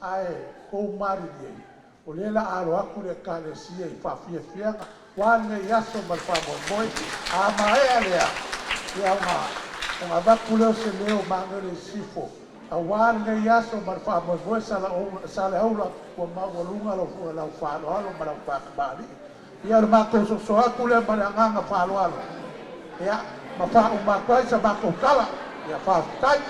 ae kou mariri ai. O le la aro aku le kalesia I whawhiawhianga. Wane I aso ma le whamoemoe. A maea lea. Ia unga vaku leo se leo mangere sifo. A wane I aso ma le whamoemoe sa le aula ua mawalunga lo fua lau whaaloalo ma lau whakamari. Ia le mako so aku le ma le anganga whaaloalo. Ia ma wha umakwai sa mako kala. Ia whaafitai.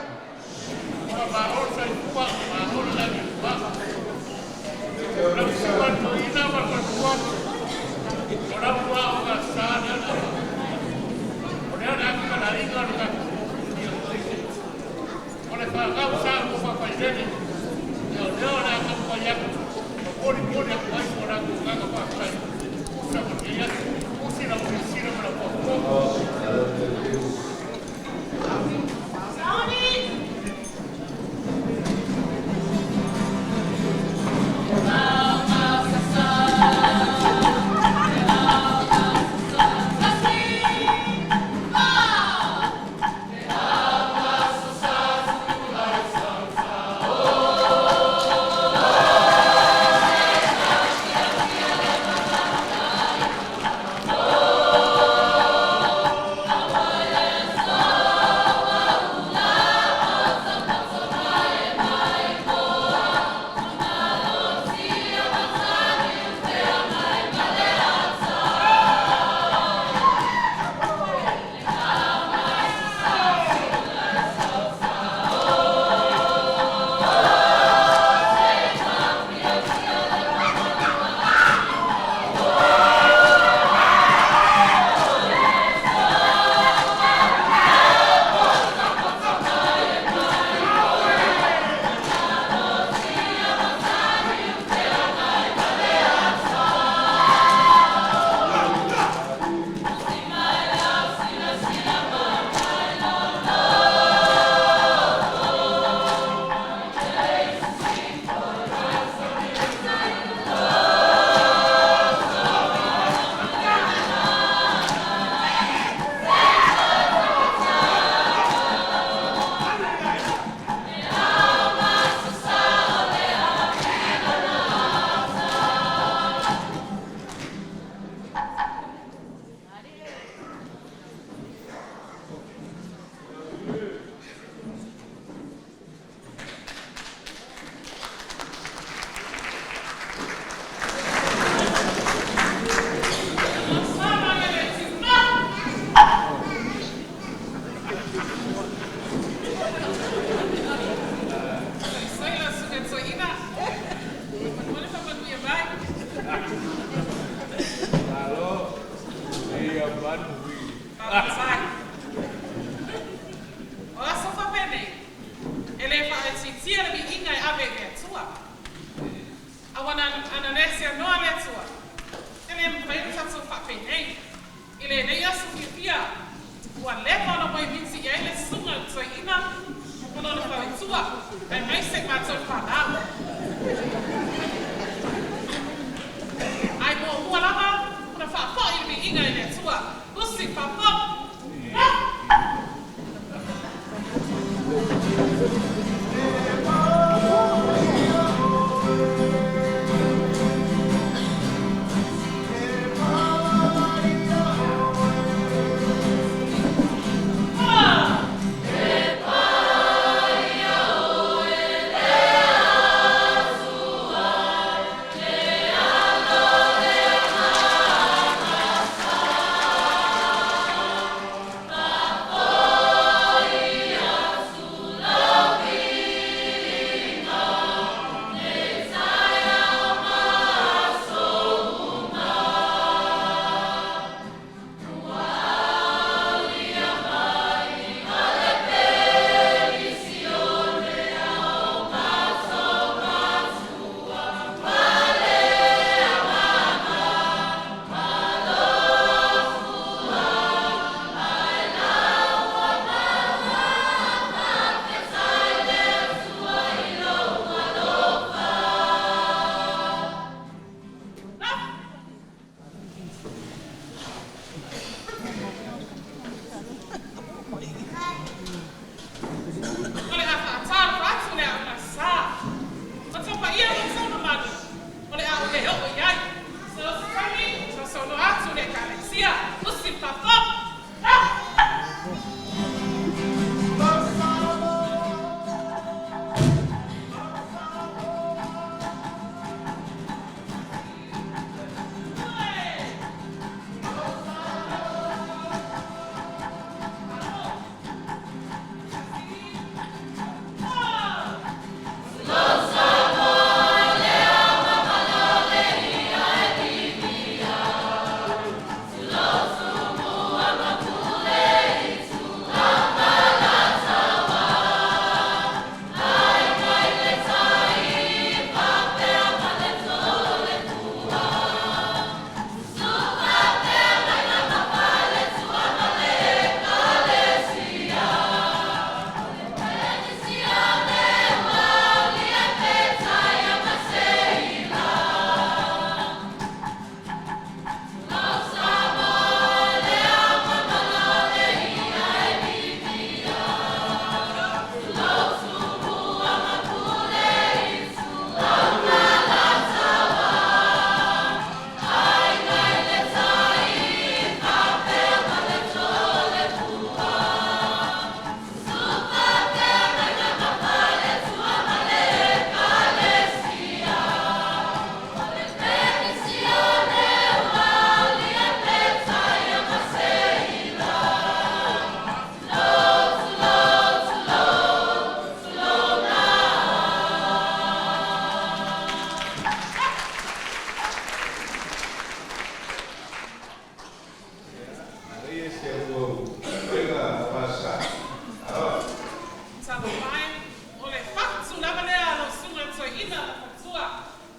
ina na fatua.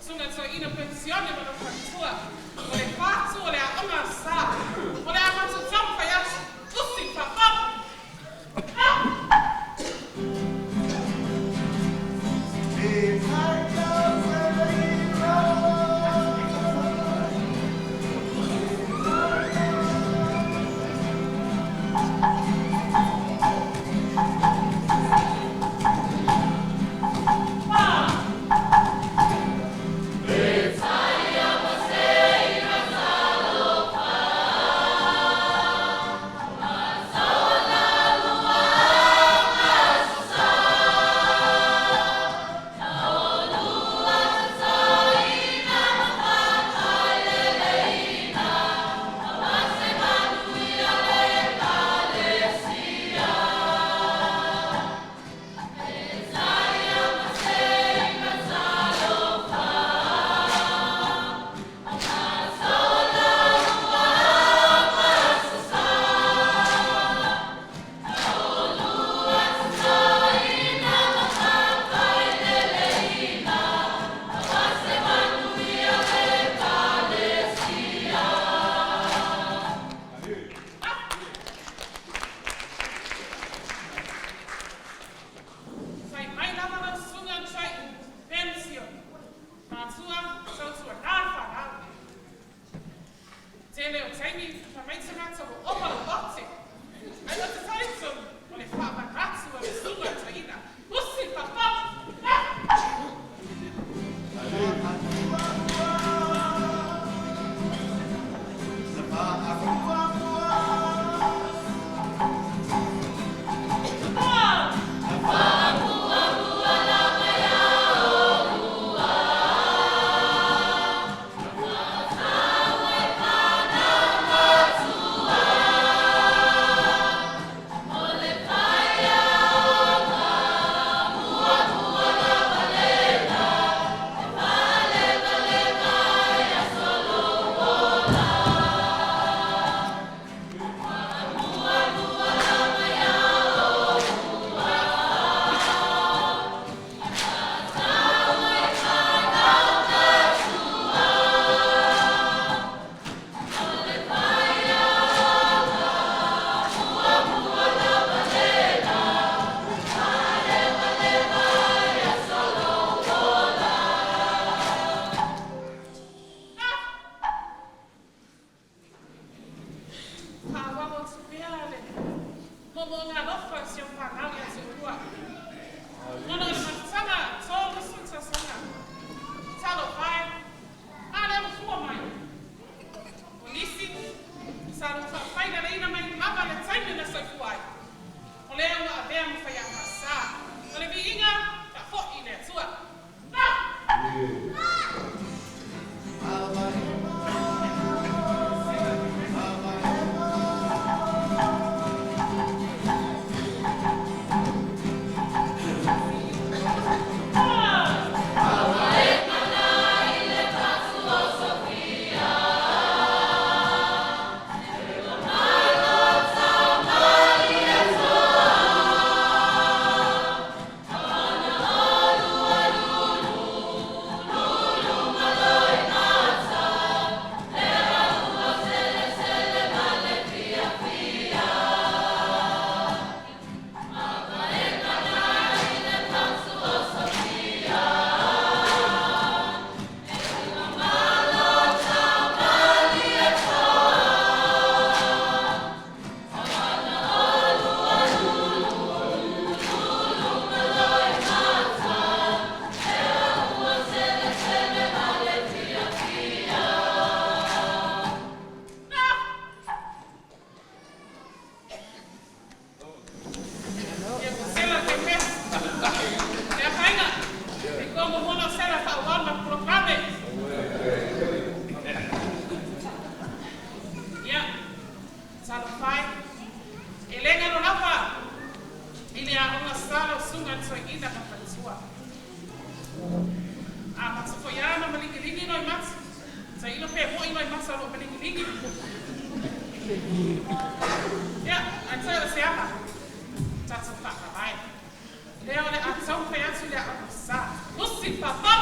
Sunga so ina pensione ma na fatua. O le fatu o le ama sa. O le ama tu tampa ya usi papa. Ja, en så ser man. Tak så klart, nej. Det er jo det, at så får jeg til at sige, husk sit pappa.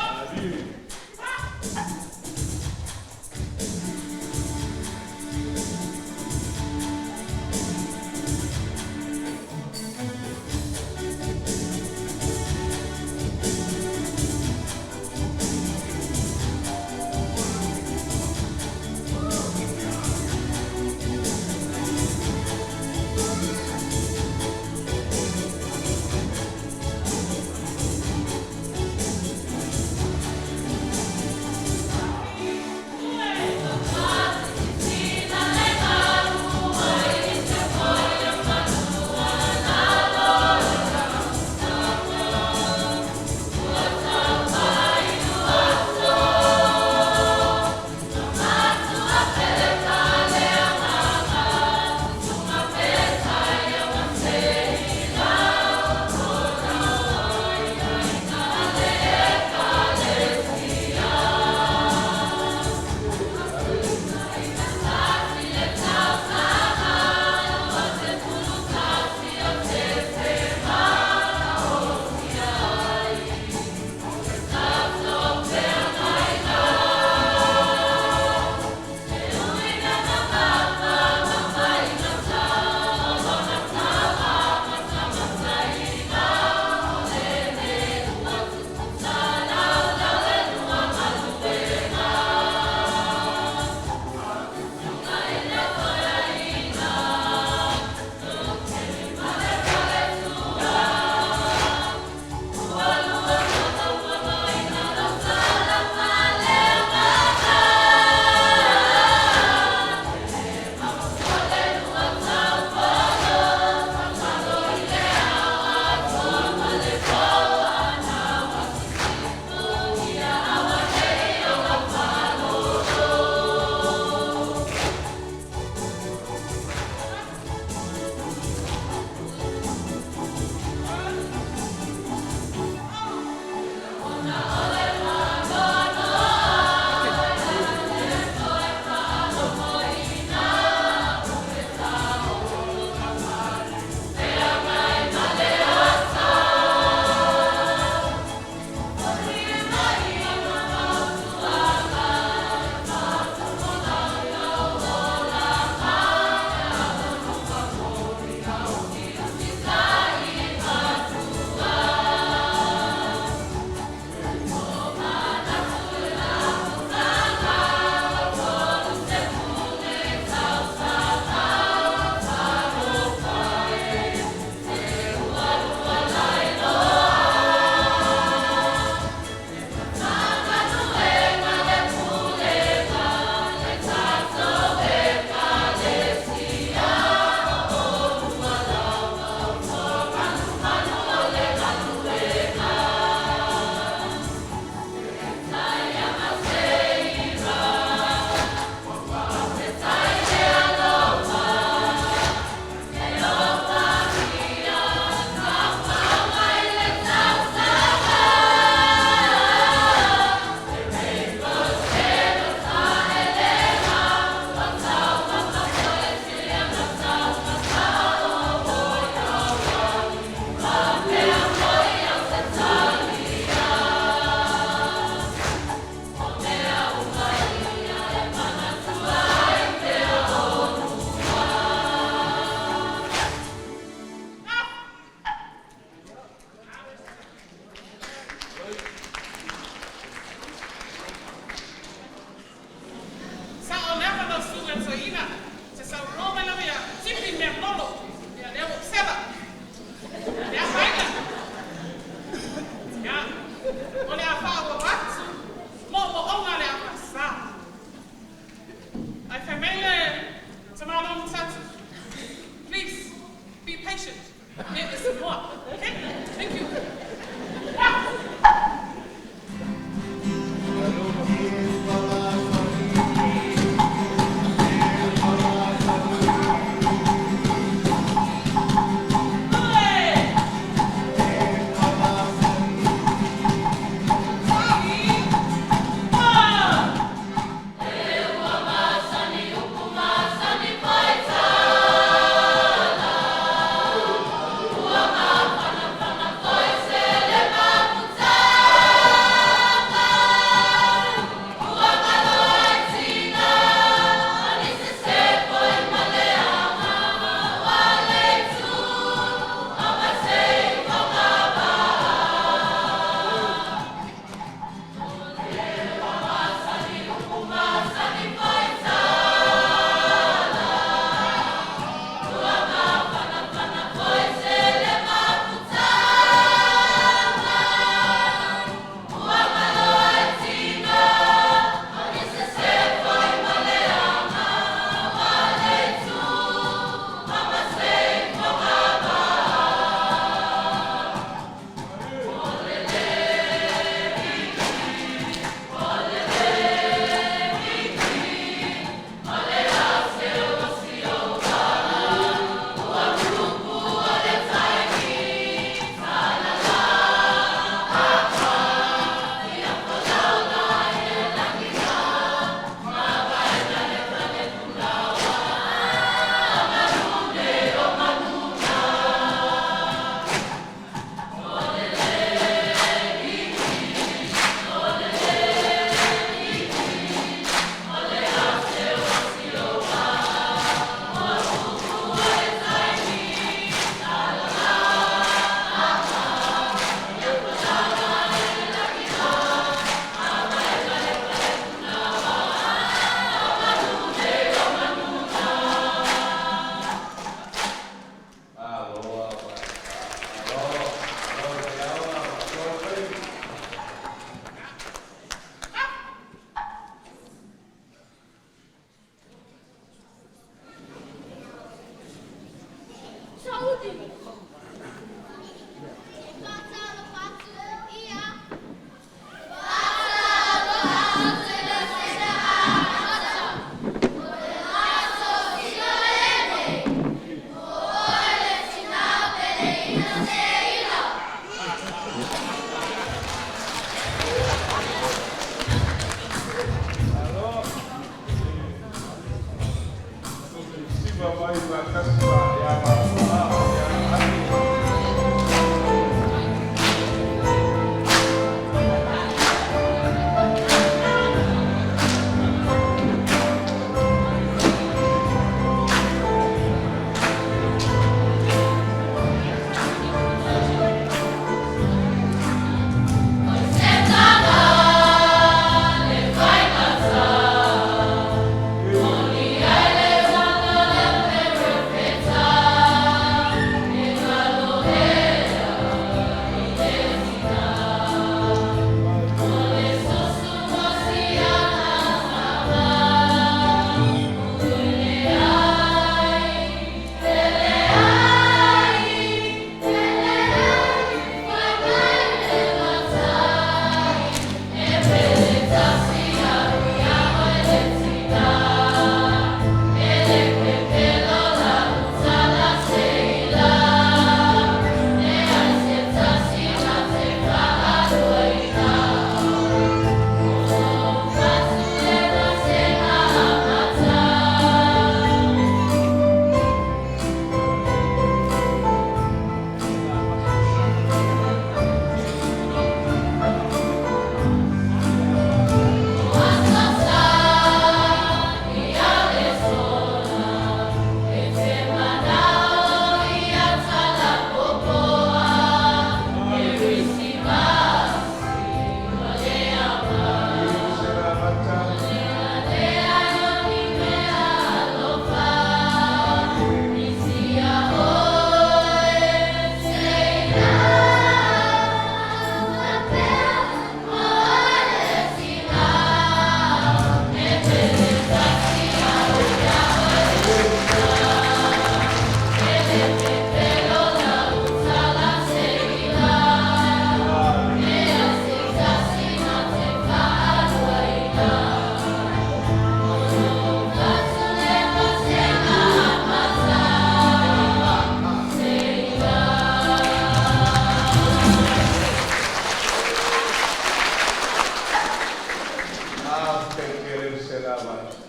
Dawa.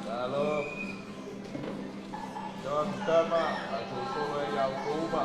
Halo, John Kama, atusoe ya kuuma.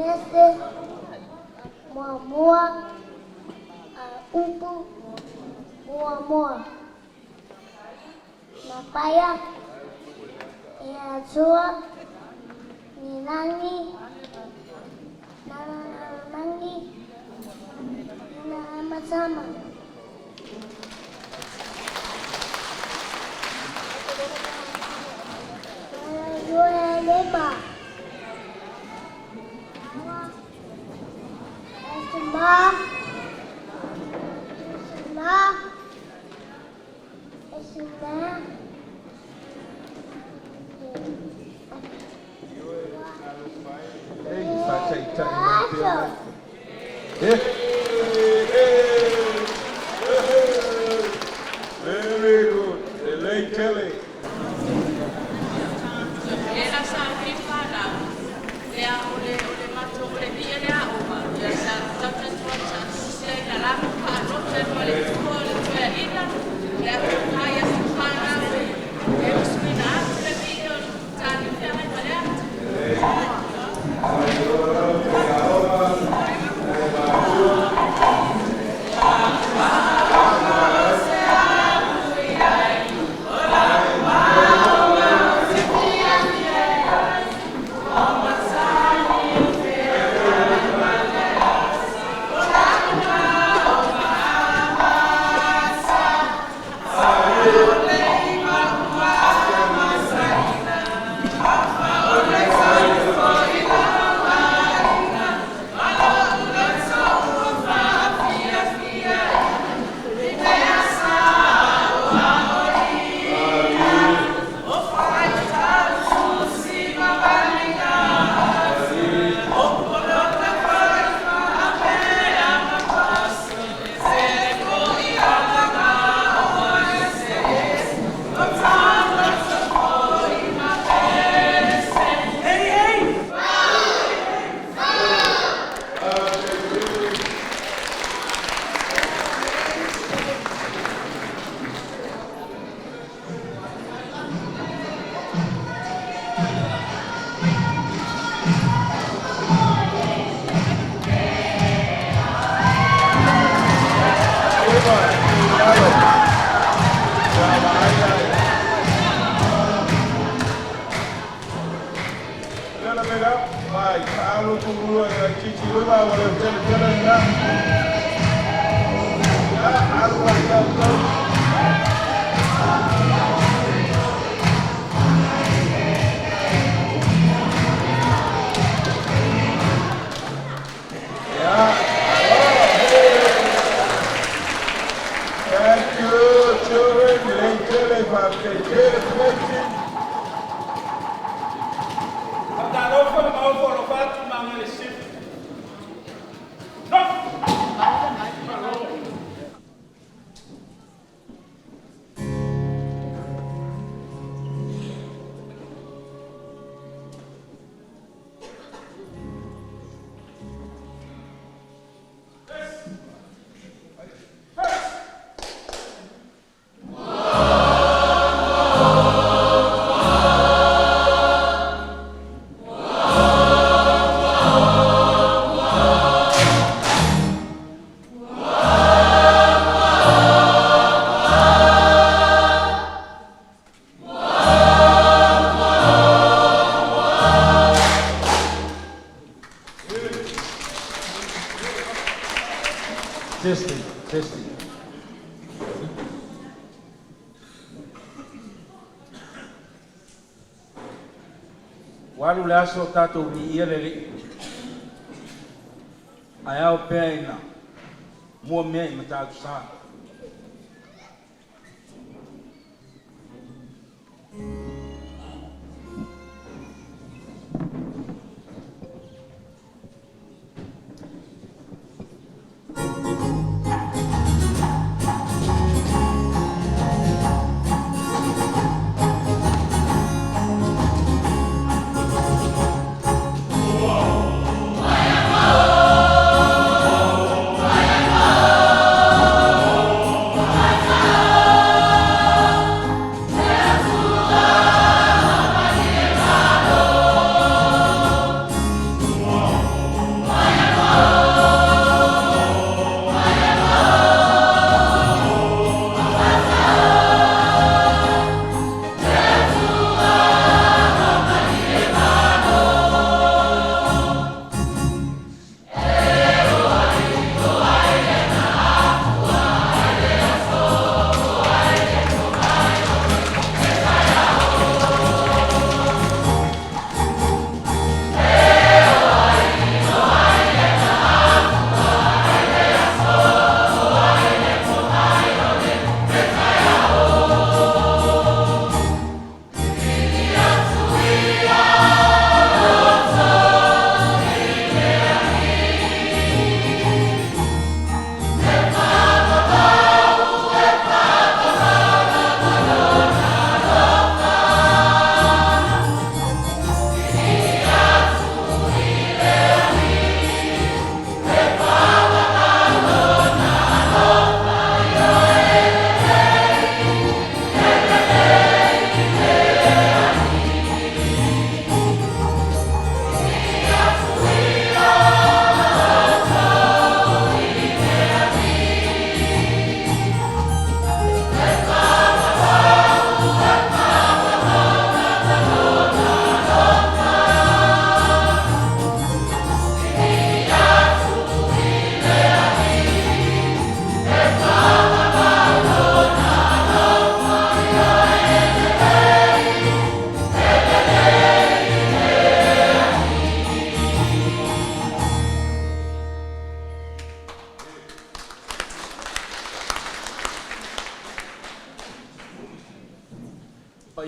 Neste, Mua, Upu, Mua, Napaya, Iazua, Ninangi, Nanangi, Namasama. Leba. Very good. The late Kelly. Testing. Walu le aso tatou ni ia lele. Ai au pea ina. Mua mea I matatu saa. Oh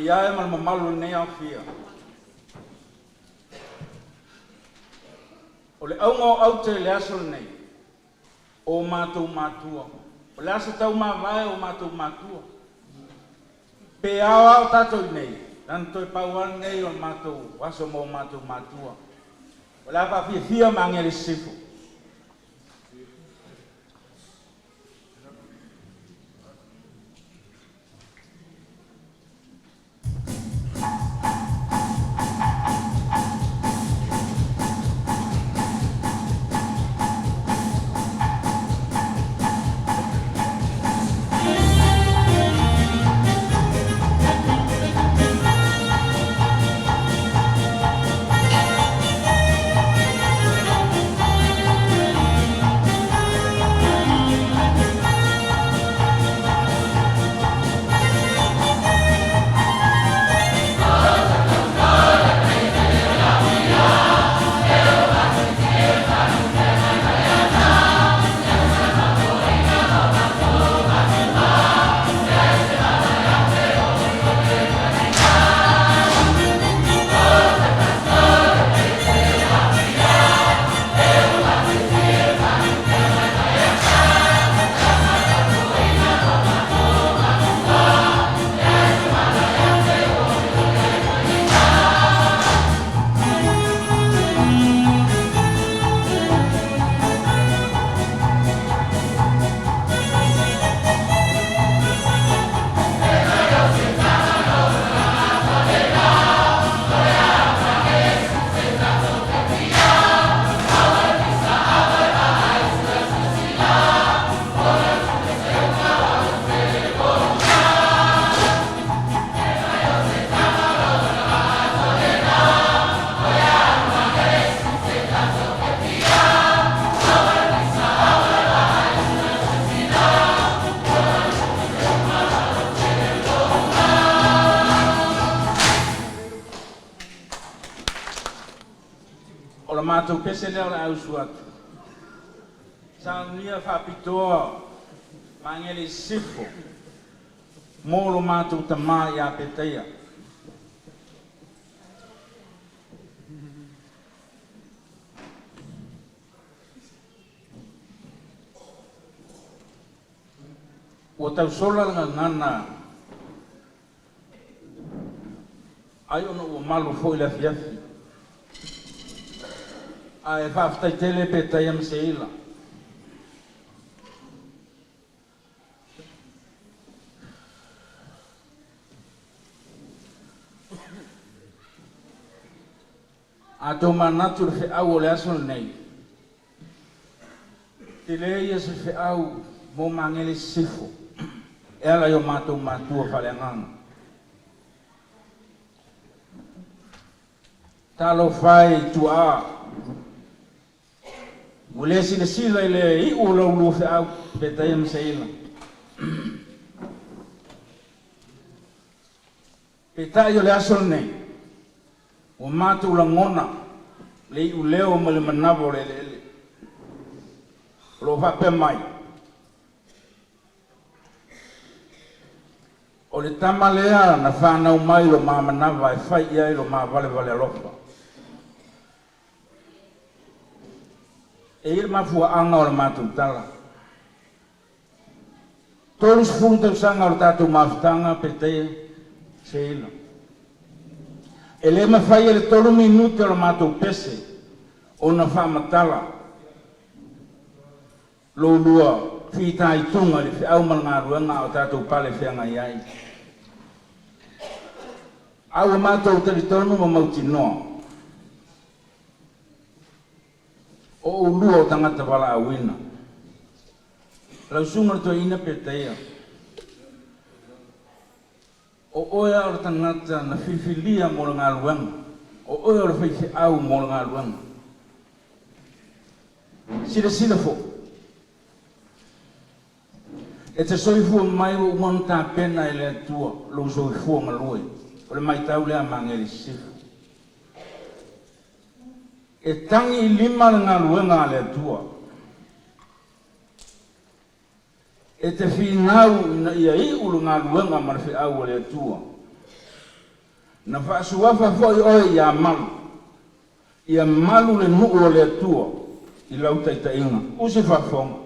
ia e mamalu nei au fia. O le aunga au te le aso nei, o mātou mātua. O le aso tau mawai o mātou mātua. Pe au tātou nei, nan toi pauan nei o mātou, waso mo mātou mātua. O le apa fia mangere sifu. O la mātou pese leo la au suatu. Sa nia whapitoa mangele sifo. Mōlo mātou tamā ia peteia. O tau sola ngana ai ono o malu foi la fiafi. Ai whaftai tele peteia mseila. Ato manatu le au le aso nei. Te leia se fe au mo mangele sifo. Ela yo matou matua whaleanganga. Talo whai tua. Mule sile sila ile I ula ulu fe au petaya mseila. Petaya le aso nei. O matou la ngona. Le I uleo ma le manavo le. Lo whape mai. O le tamalea na whanau mai lo mamanawa e whai ia I lo ma vale alofa. E il mafua anga o le mātou tala. Tolus fulu tau sanga o le tātou mafutanga petea se ila. E le mawhai le tolu minuti o le mātou pese o na whamatala. Lo lua whita I tunga le whiau malngaruanga o tātou pale whianga iai. Au e mātou teritonu ma mauti noa. O ulua o tangata wala awina. Lau sunga to ina petea. O oia o tangata na whiwhilia mo le ngaruanga. O oia o whiwhi au mo le ngaruanga. Sila fo. E te soifua mai o umanta pena I le atua. Lo soifua malue. O le maitau lea mangeri sifu. E tangi lima ngā luenga le tua. E te whinau na ia I ulu ngā luenga ma le au le tua. Na whaasuafa foi oe ia malu. Ia malu le nuu o le atua i lau taitainga. Use whafonga.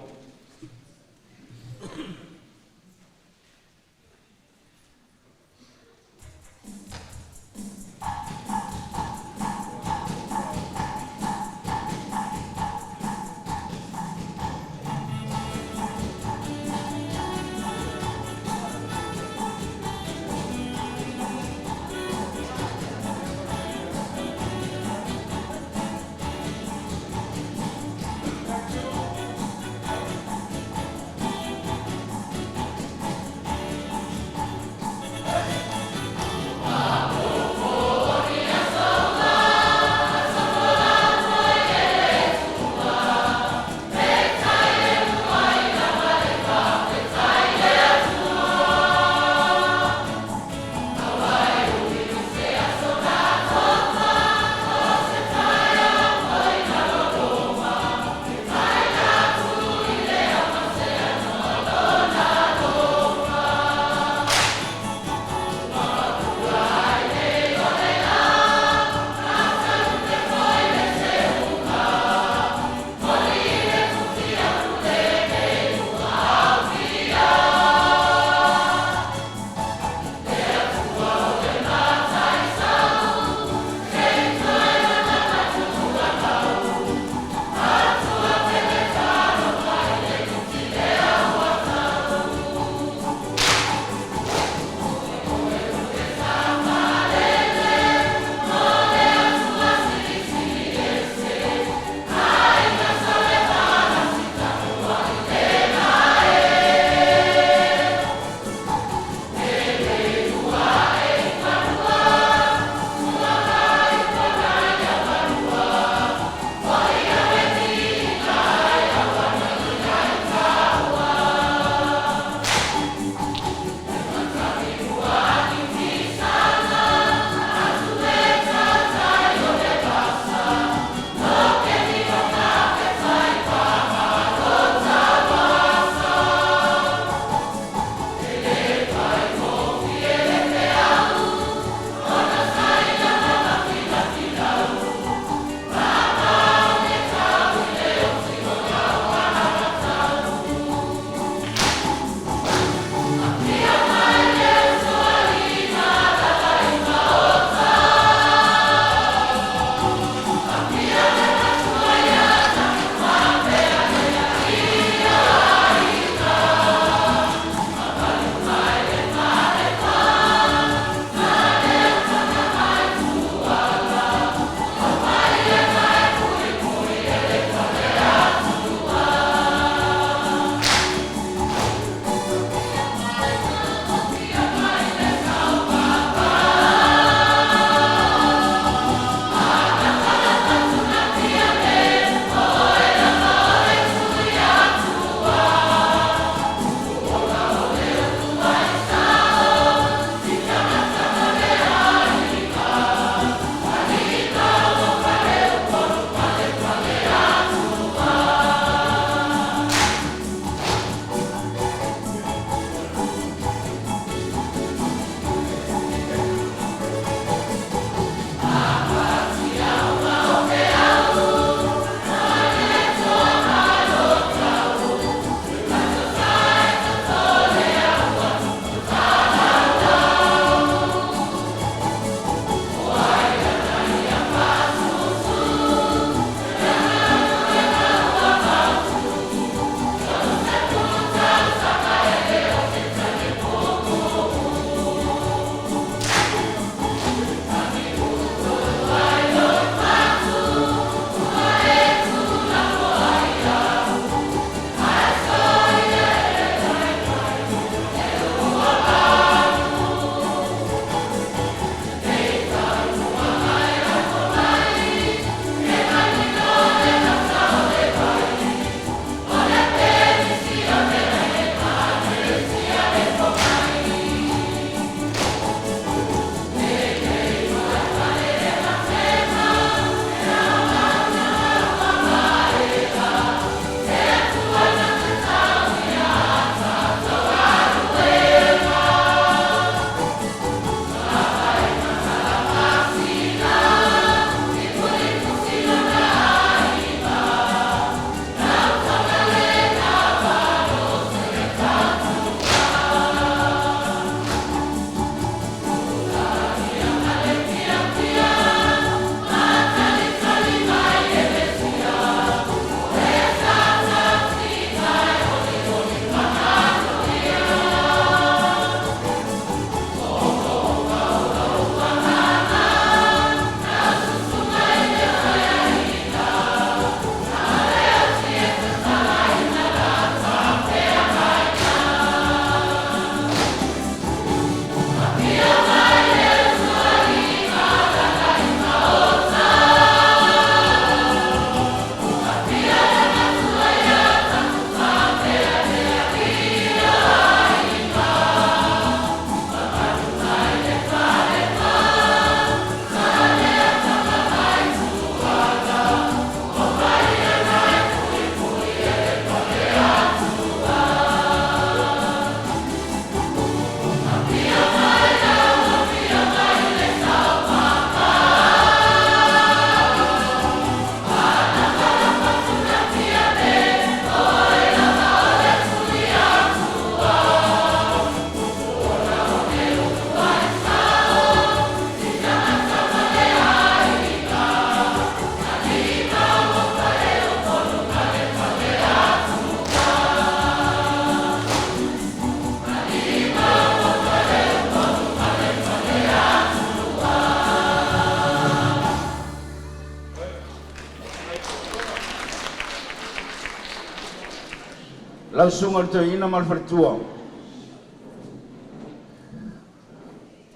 lau sunga to ina mal fartua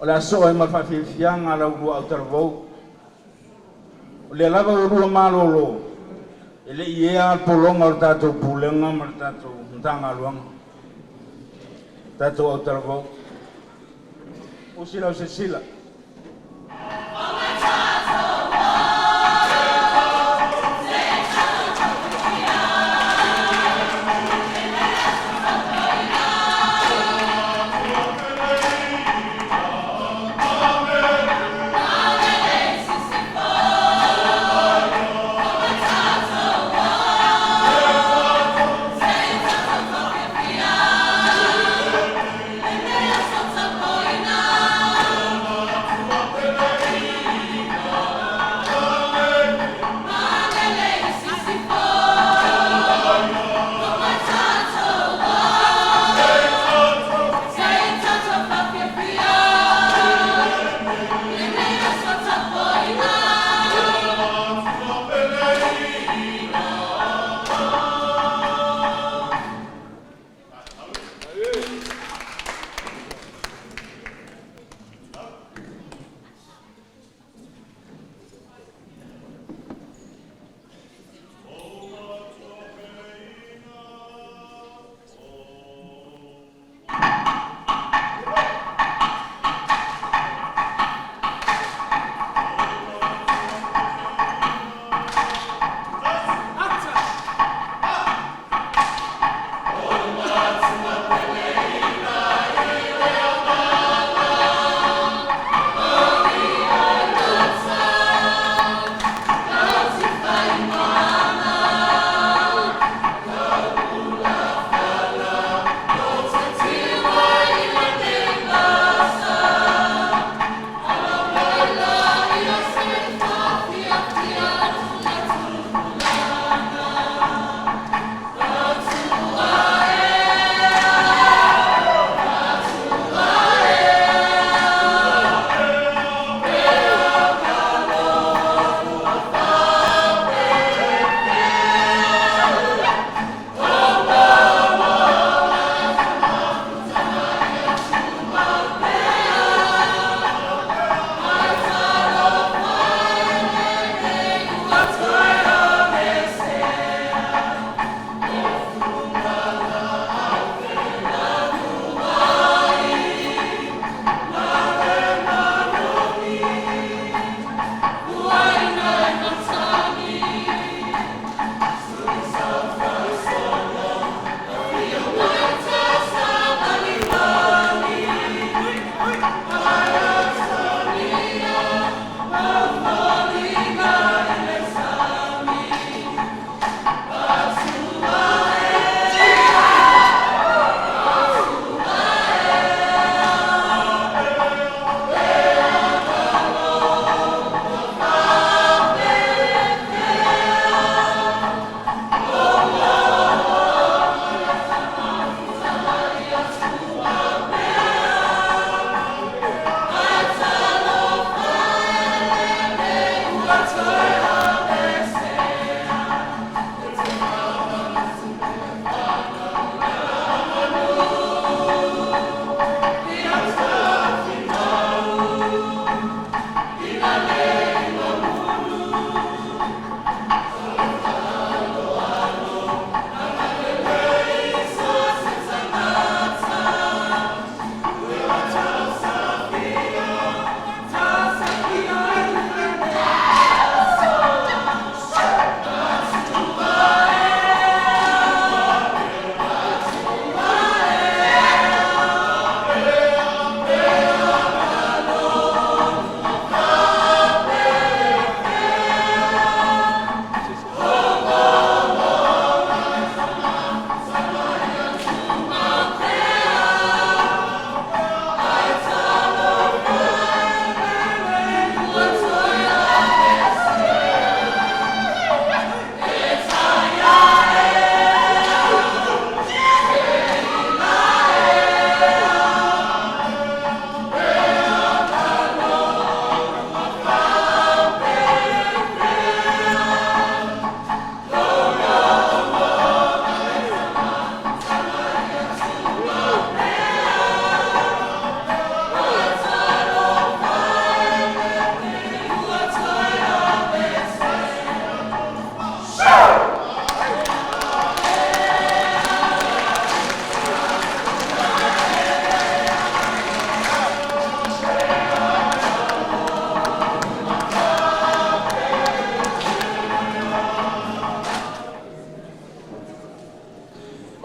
o le aso ai mal fafianga lau rua au tarvou o le lava rua malolo ele ia polonga o tatou pulenga ma tatou ntanga luanga tatou au tarvou o sila o se sila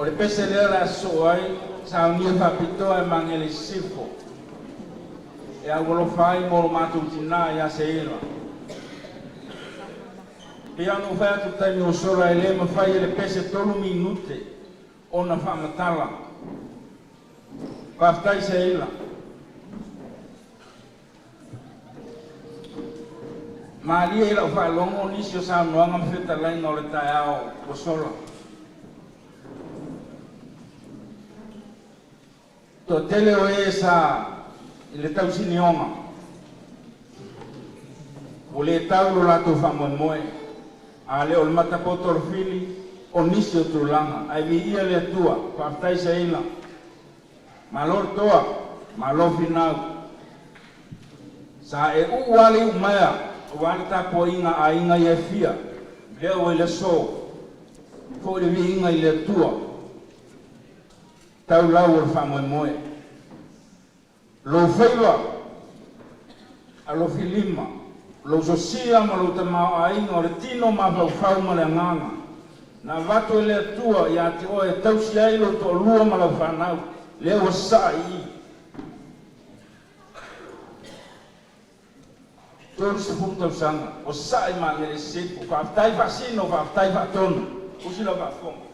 le pese lea la so ai sa unia whapitoa e mangele sifo. E a wolo whai moro mātou tina ia se ira. Pia no whai atu taimi o sora e le ma whai e le pese tolu minute o na whamatala. Whaftai se ira. Maria ila o whaelongo nisi o sa noanga mwheta laina o le tae ao o sora. To tele o e sa i le tau sinionga. O le tau lo lato whamoemoe. A le o le matapoto o fili o nisi o tulanga. Ai vi ia le tua, whaftai se ila. Malor toa, malofi nau. Sa e uwali umea. O wale tapo inga a inga i e fia. Leo i le so. Ko le vi inga i le tua. Tau lau o le whamoemoe. Lo whaiwa, a lo filima, lo sosia ma lo tamau a inga o le tino ma whau ma le nganga. Na vato e le atua i ati o e tausi ai lo to lua ma lau whanau, leo o sa i. Tōru se funtau sanga, o sa i ma ngere sepo, whaftai whasino, whaftai whatonu, usila whafonga.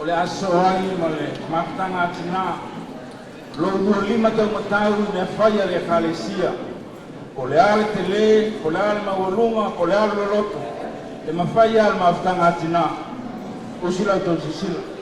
o le aso ai ma le maftanga atina lo ua lima tau matau me whaia le kalesia o le ale te le, o le ale mawalunga, o le ale loloto e mawhaia al maftanga atina o sila tau sisila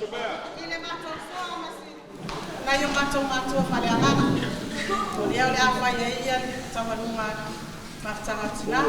Ile matou soa masi. Na yo matou fale agana. Ole ole afa ia tawanuma matanga tina.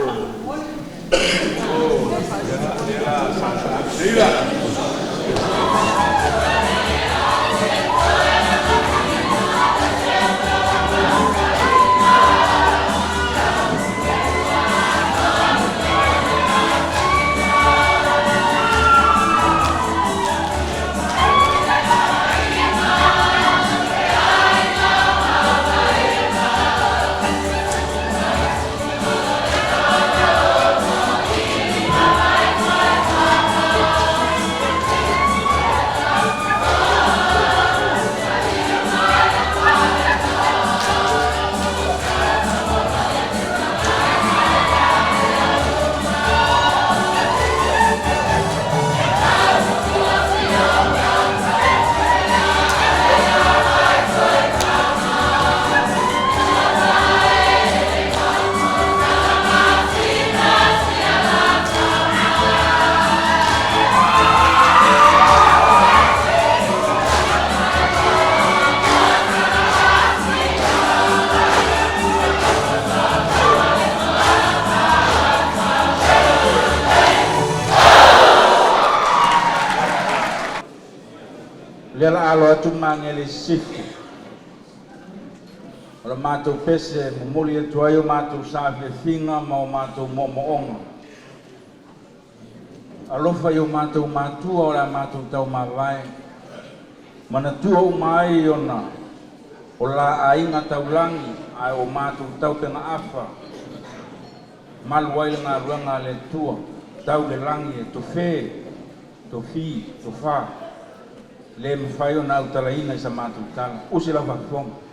Lela alo atu mangele sifu. Ora matou pese momoli atu ai o matou safe finga ma o matou momoonga. Alofa i o matou matua o la matou tau mawai. Mana tua o mai ona. O la ainga taulangi ai o matou tau penga afa. Malu ai ngā ruanga le tua. Tau le langi e to fe, to fi, to fa. Le mwhai o nā utalaina i sa mātou tala. Usi la whakfonga.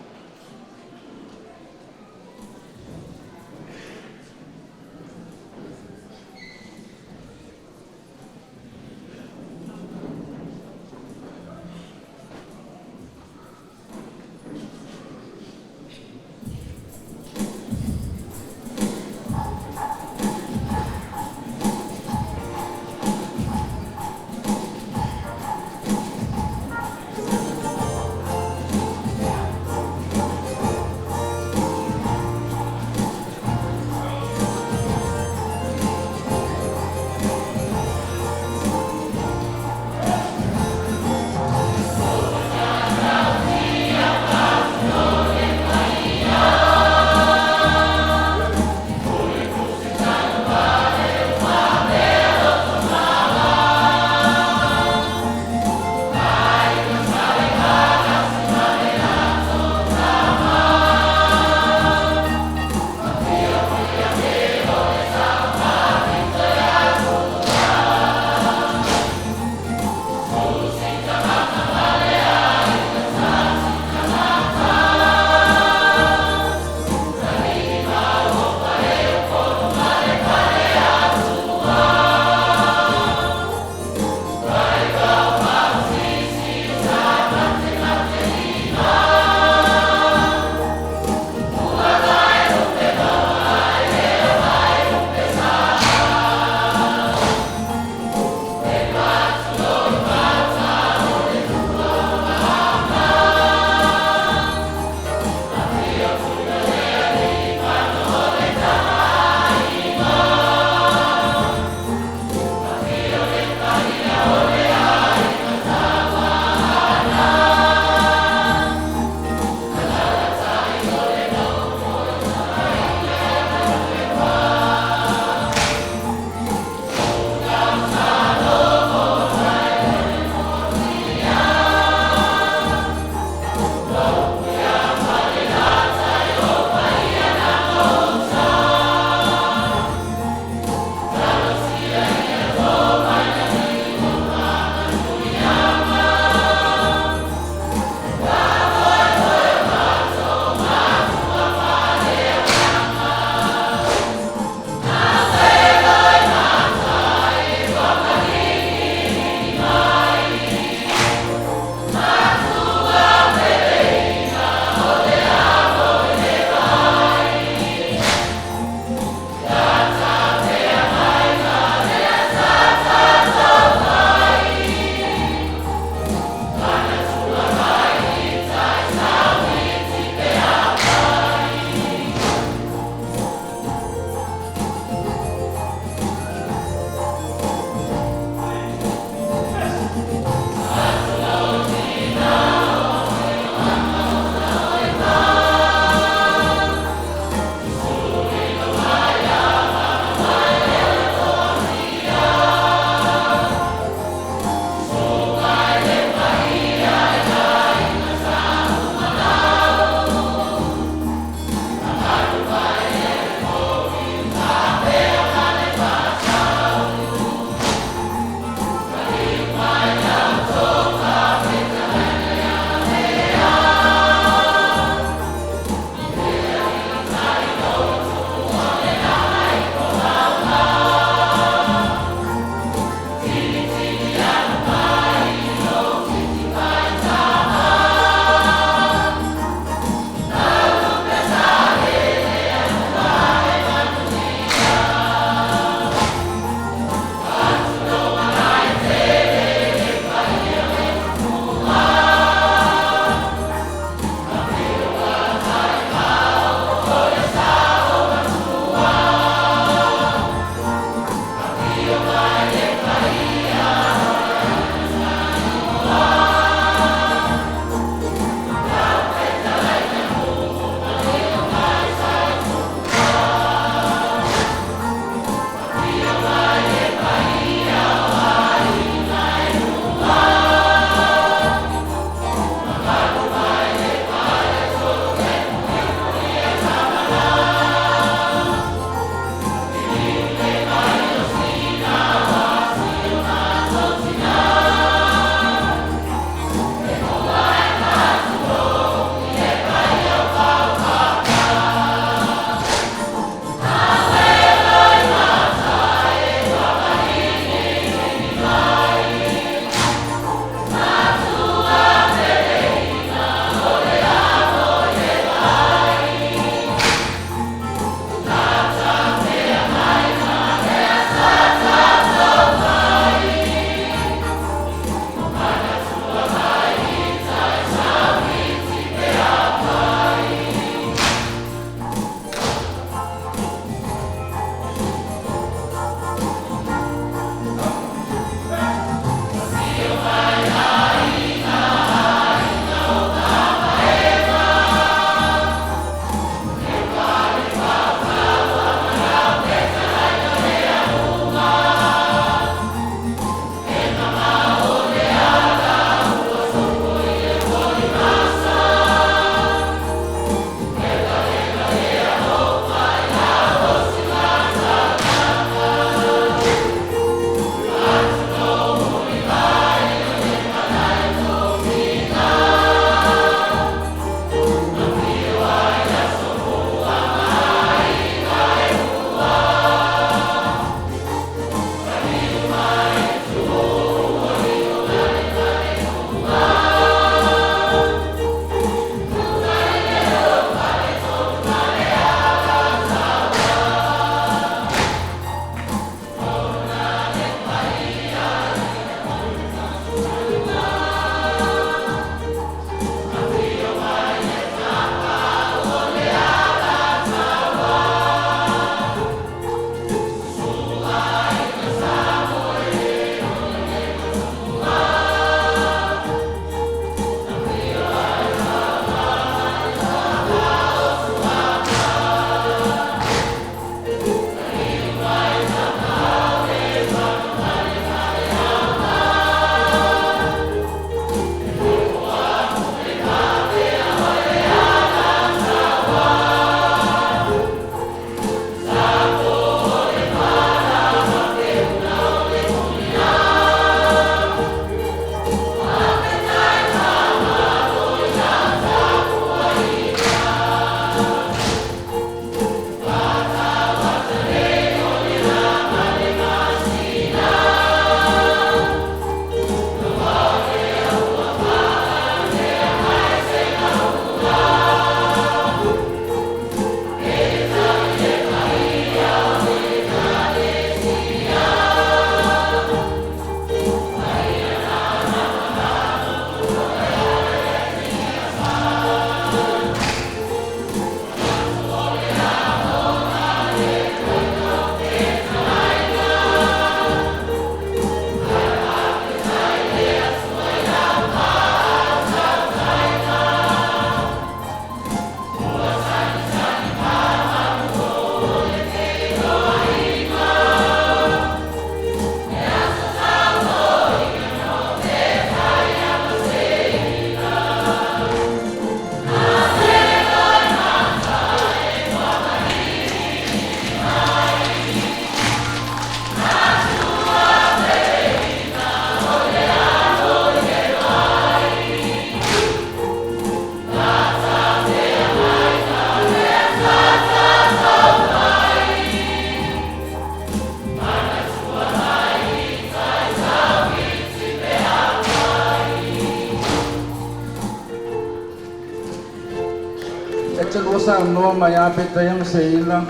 te lua sa noa mai a petaianga se ila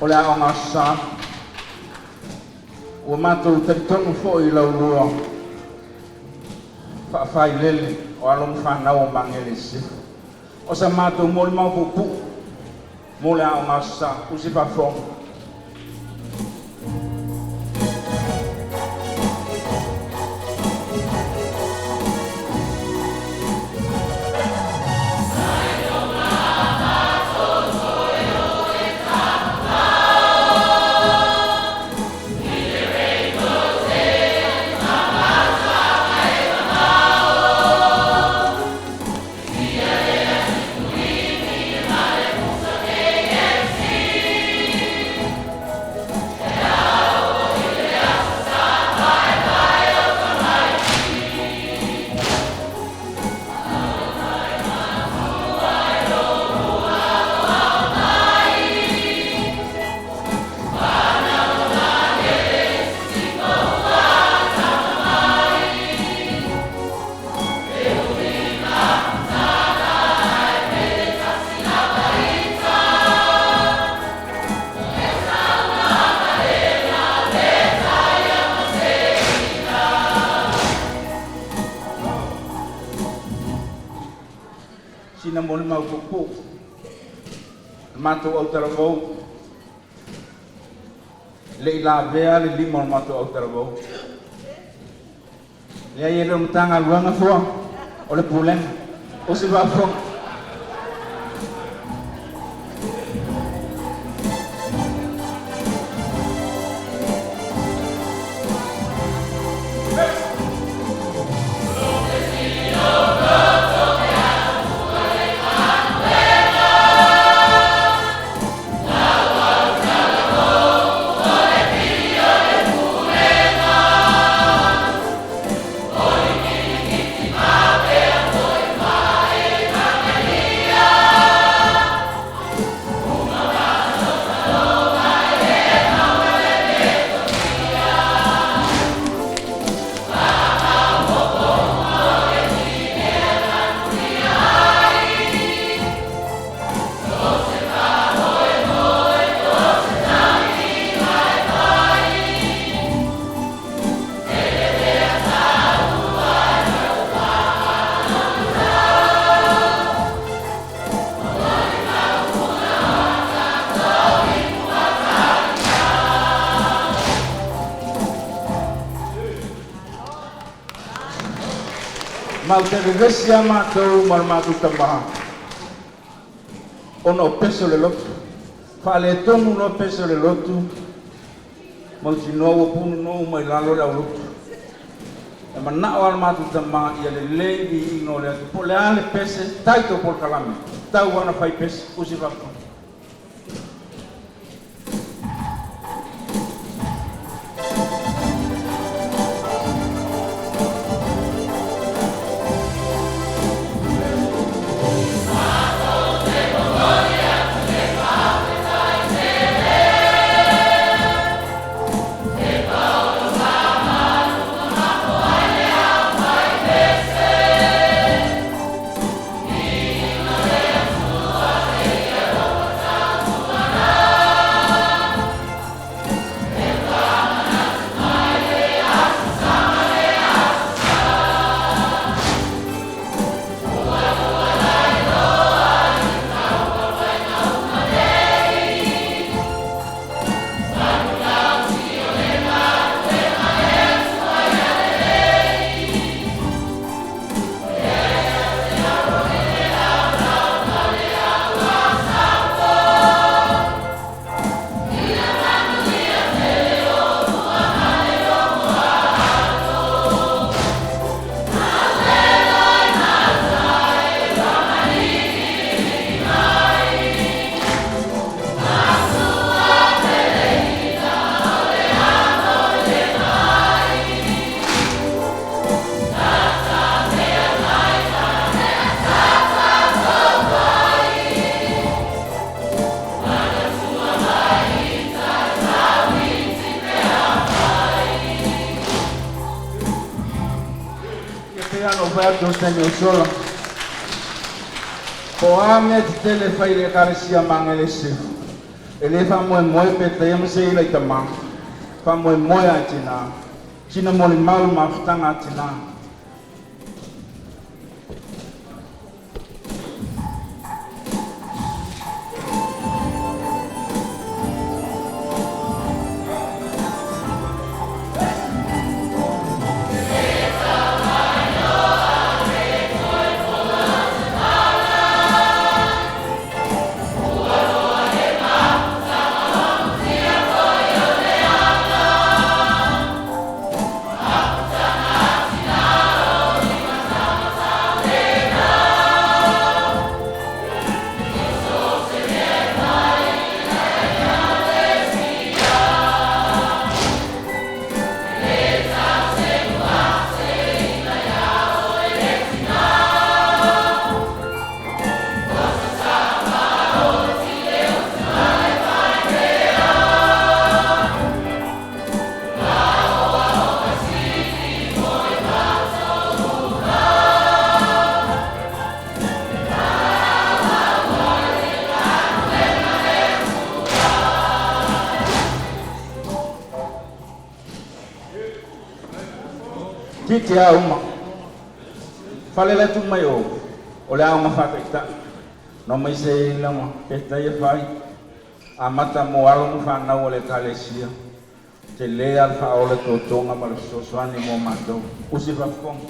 o le aonga sa. Ua mātou taritonu fo i lau lua whaafai lele o along whanau o mangele se. O sa mātou mō le mau pupu mō le aonga sa usi whafong. Sina mo le mau pupu. Mātou au taravou. Le ila vea le lima o mātou au taravou. Le ai ele mtanga luanga fua. O le pulen. O se wafo. Mau te revesi a mātou ma le mātou tamaha. Ona o peso le lotu. Whaale tonu no peso le lotu. Mau tinoa ua punu no mai lalo le au lotu. E manao al mātou tamaha ia le leivi ino le atu. Po le ale pese, taito por kalame. Tau ana fai pese, usi wako. Po ame te tele fai le karesia mangele sifu. Ele fa moe pe te yamse ila i tamang. Fa moe a tina. Tina moli malu mafutanga tina. Kiti a uma. Fale le tu mai o le a uma whakaita. No mai se lama, peta ia whai. A mata mo alo mu whanau o le kalesia. Te le alfa o le totonga ma le sosoani mo matou. Usi whakong.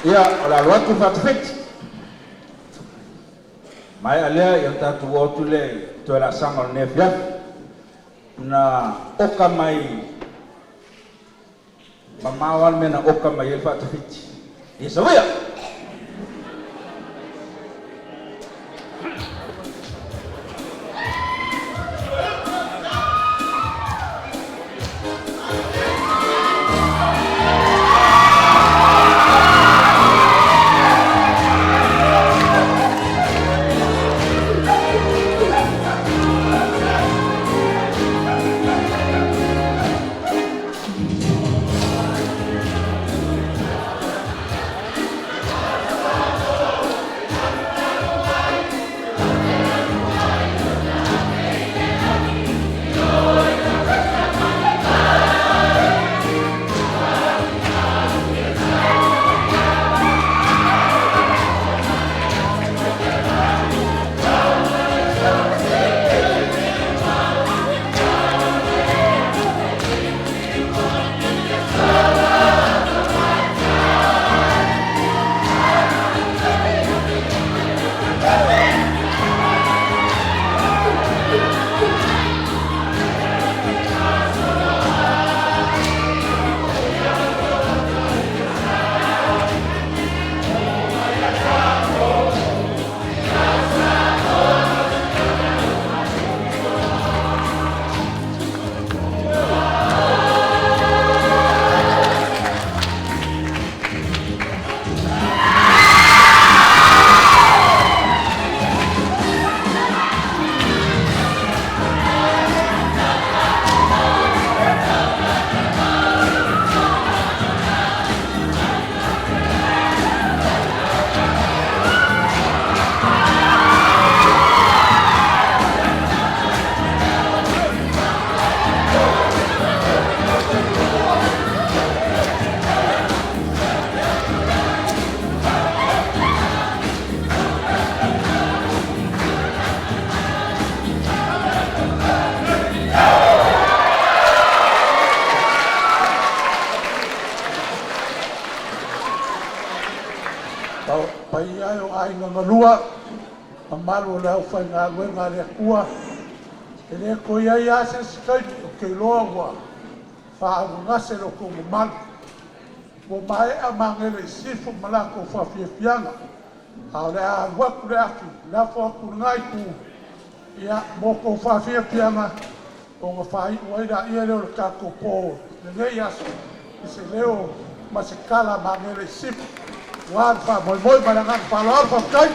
Ia, o la loa tu whatawhiti. Mai alea i o tatu otu le toe la sanga o nefia. Na oka mai mamawal me na oka mai el whatawhiti. Ia sa wea. Pai ai o ai ngā lua, a malu le au whai ngā lue ngā rea kua. E le ko iai ase sikai o kei loa ua, wha au ngase lo ko malu. Mo mai a mangele sifu malako whawhia fianga. A le a waku le aki, le a whaku ngai ku. Ia mo ko whawhia fianga, o ngā whai uaira ia leo le kako pō. Le nei aso, i se leo ma se kala mangele sifu. Wan fa moi moi balangan fa lor fa kai.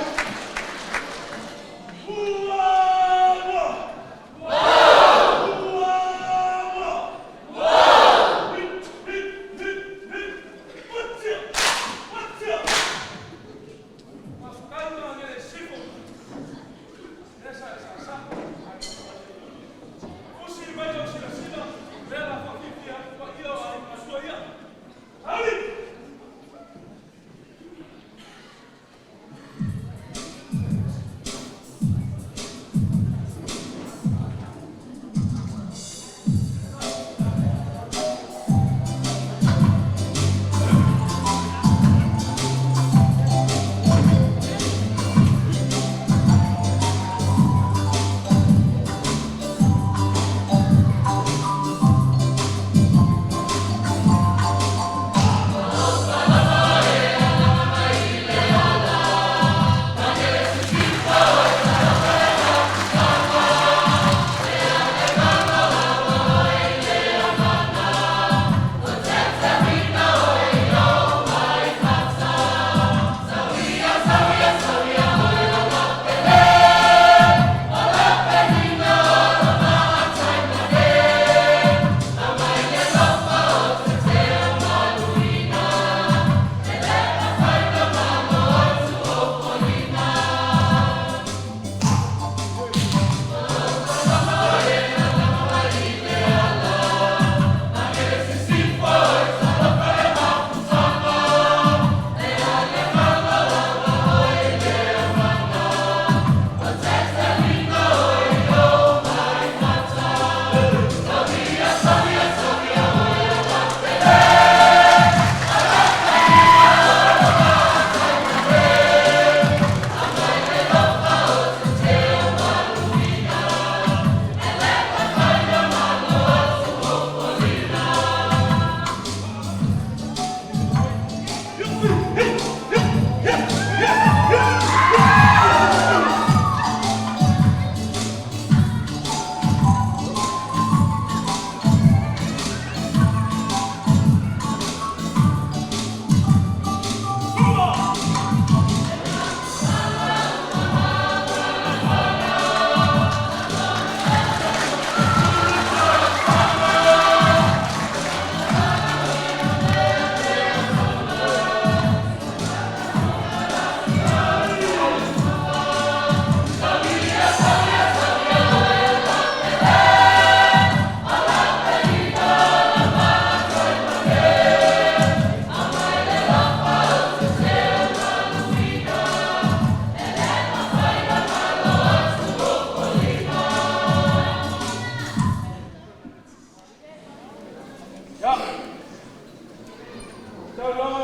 Amen.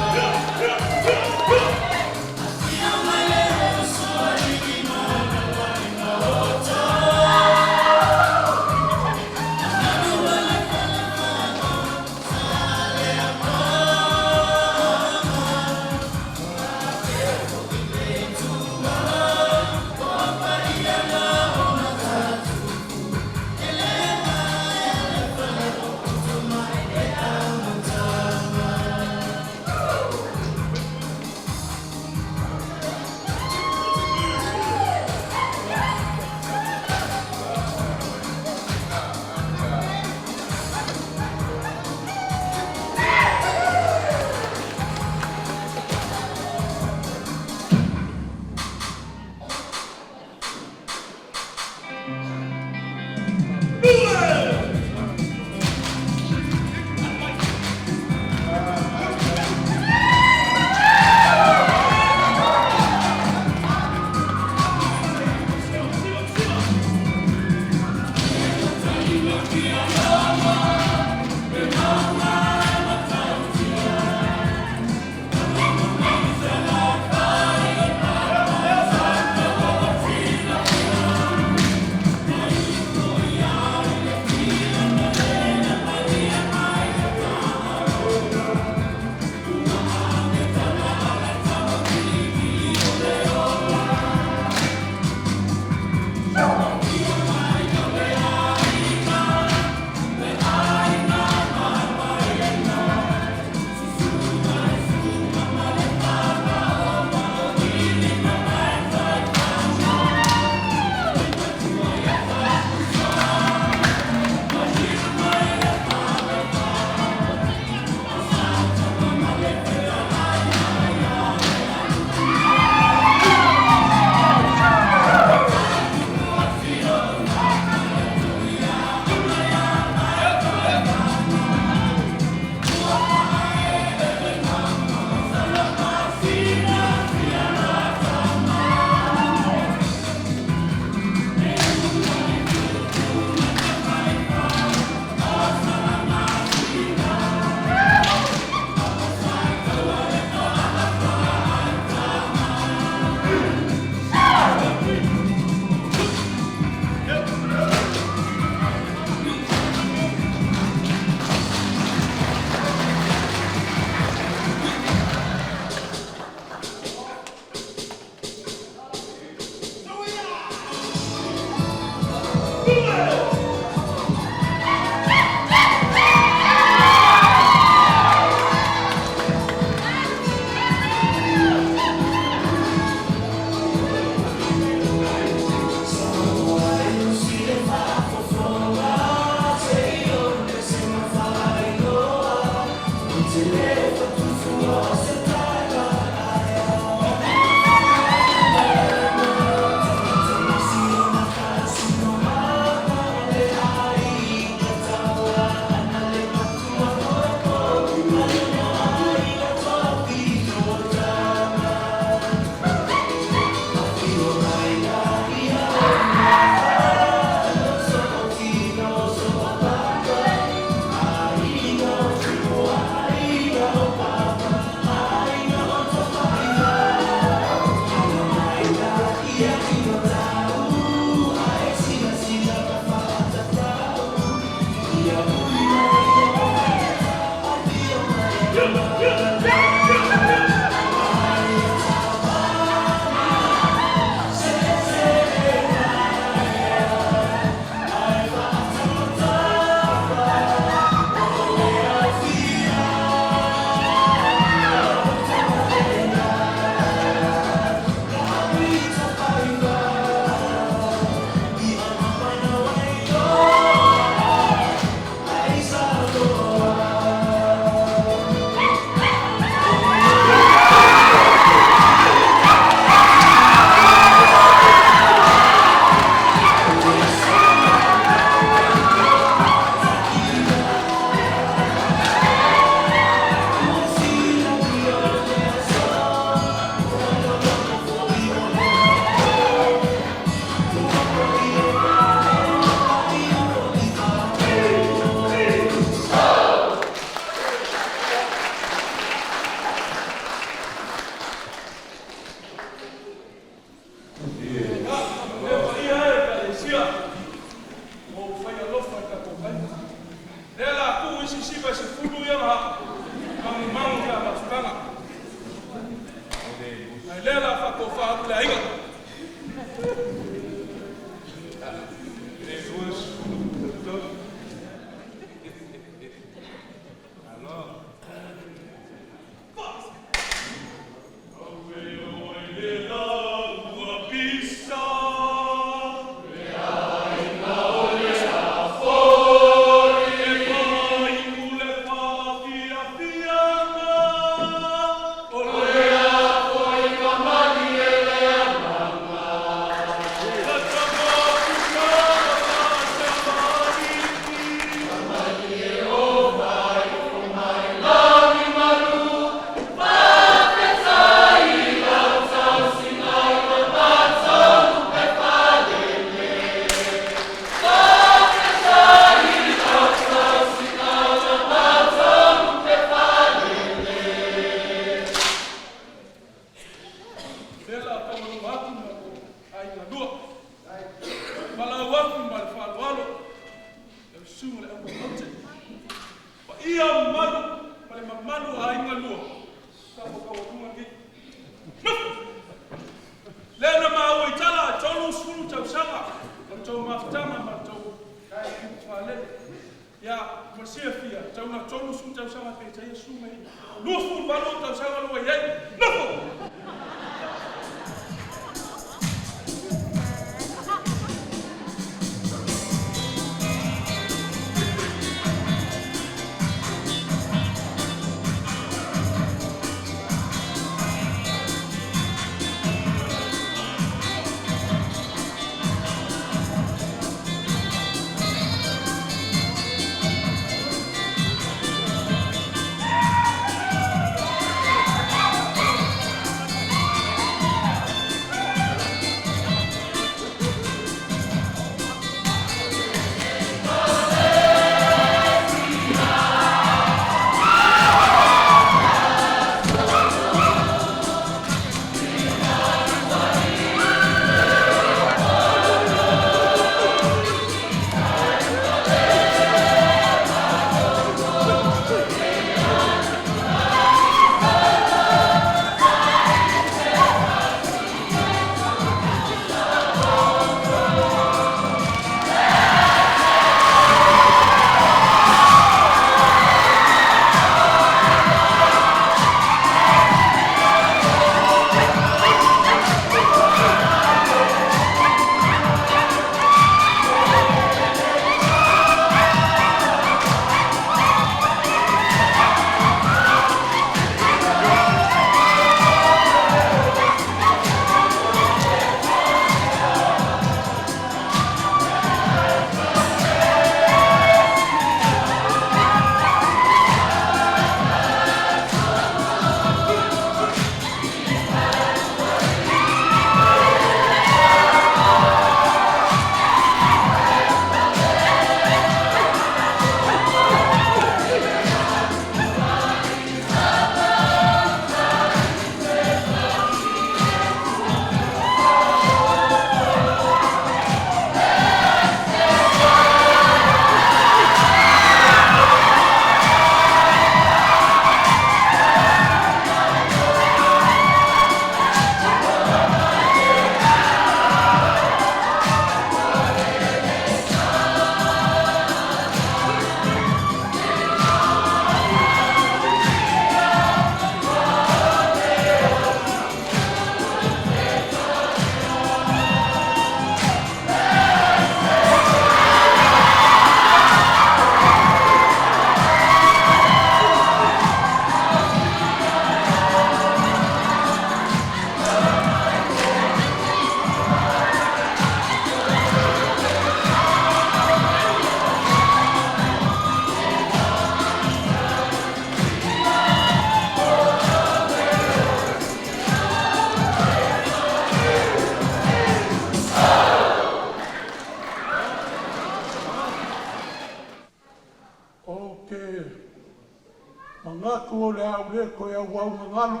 Mangaku o le au le koe au au ngalo.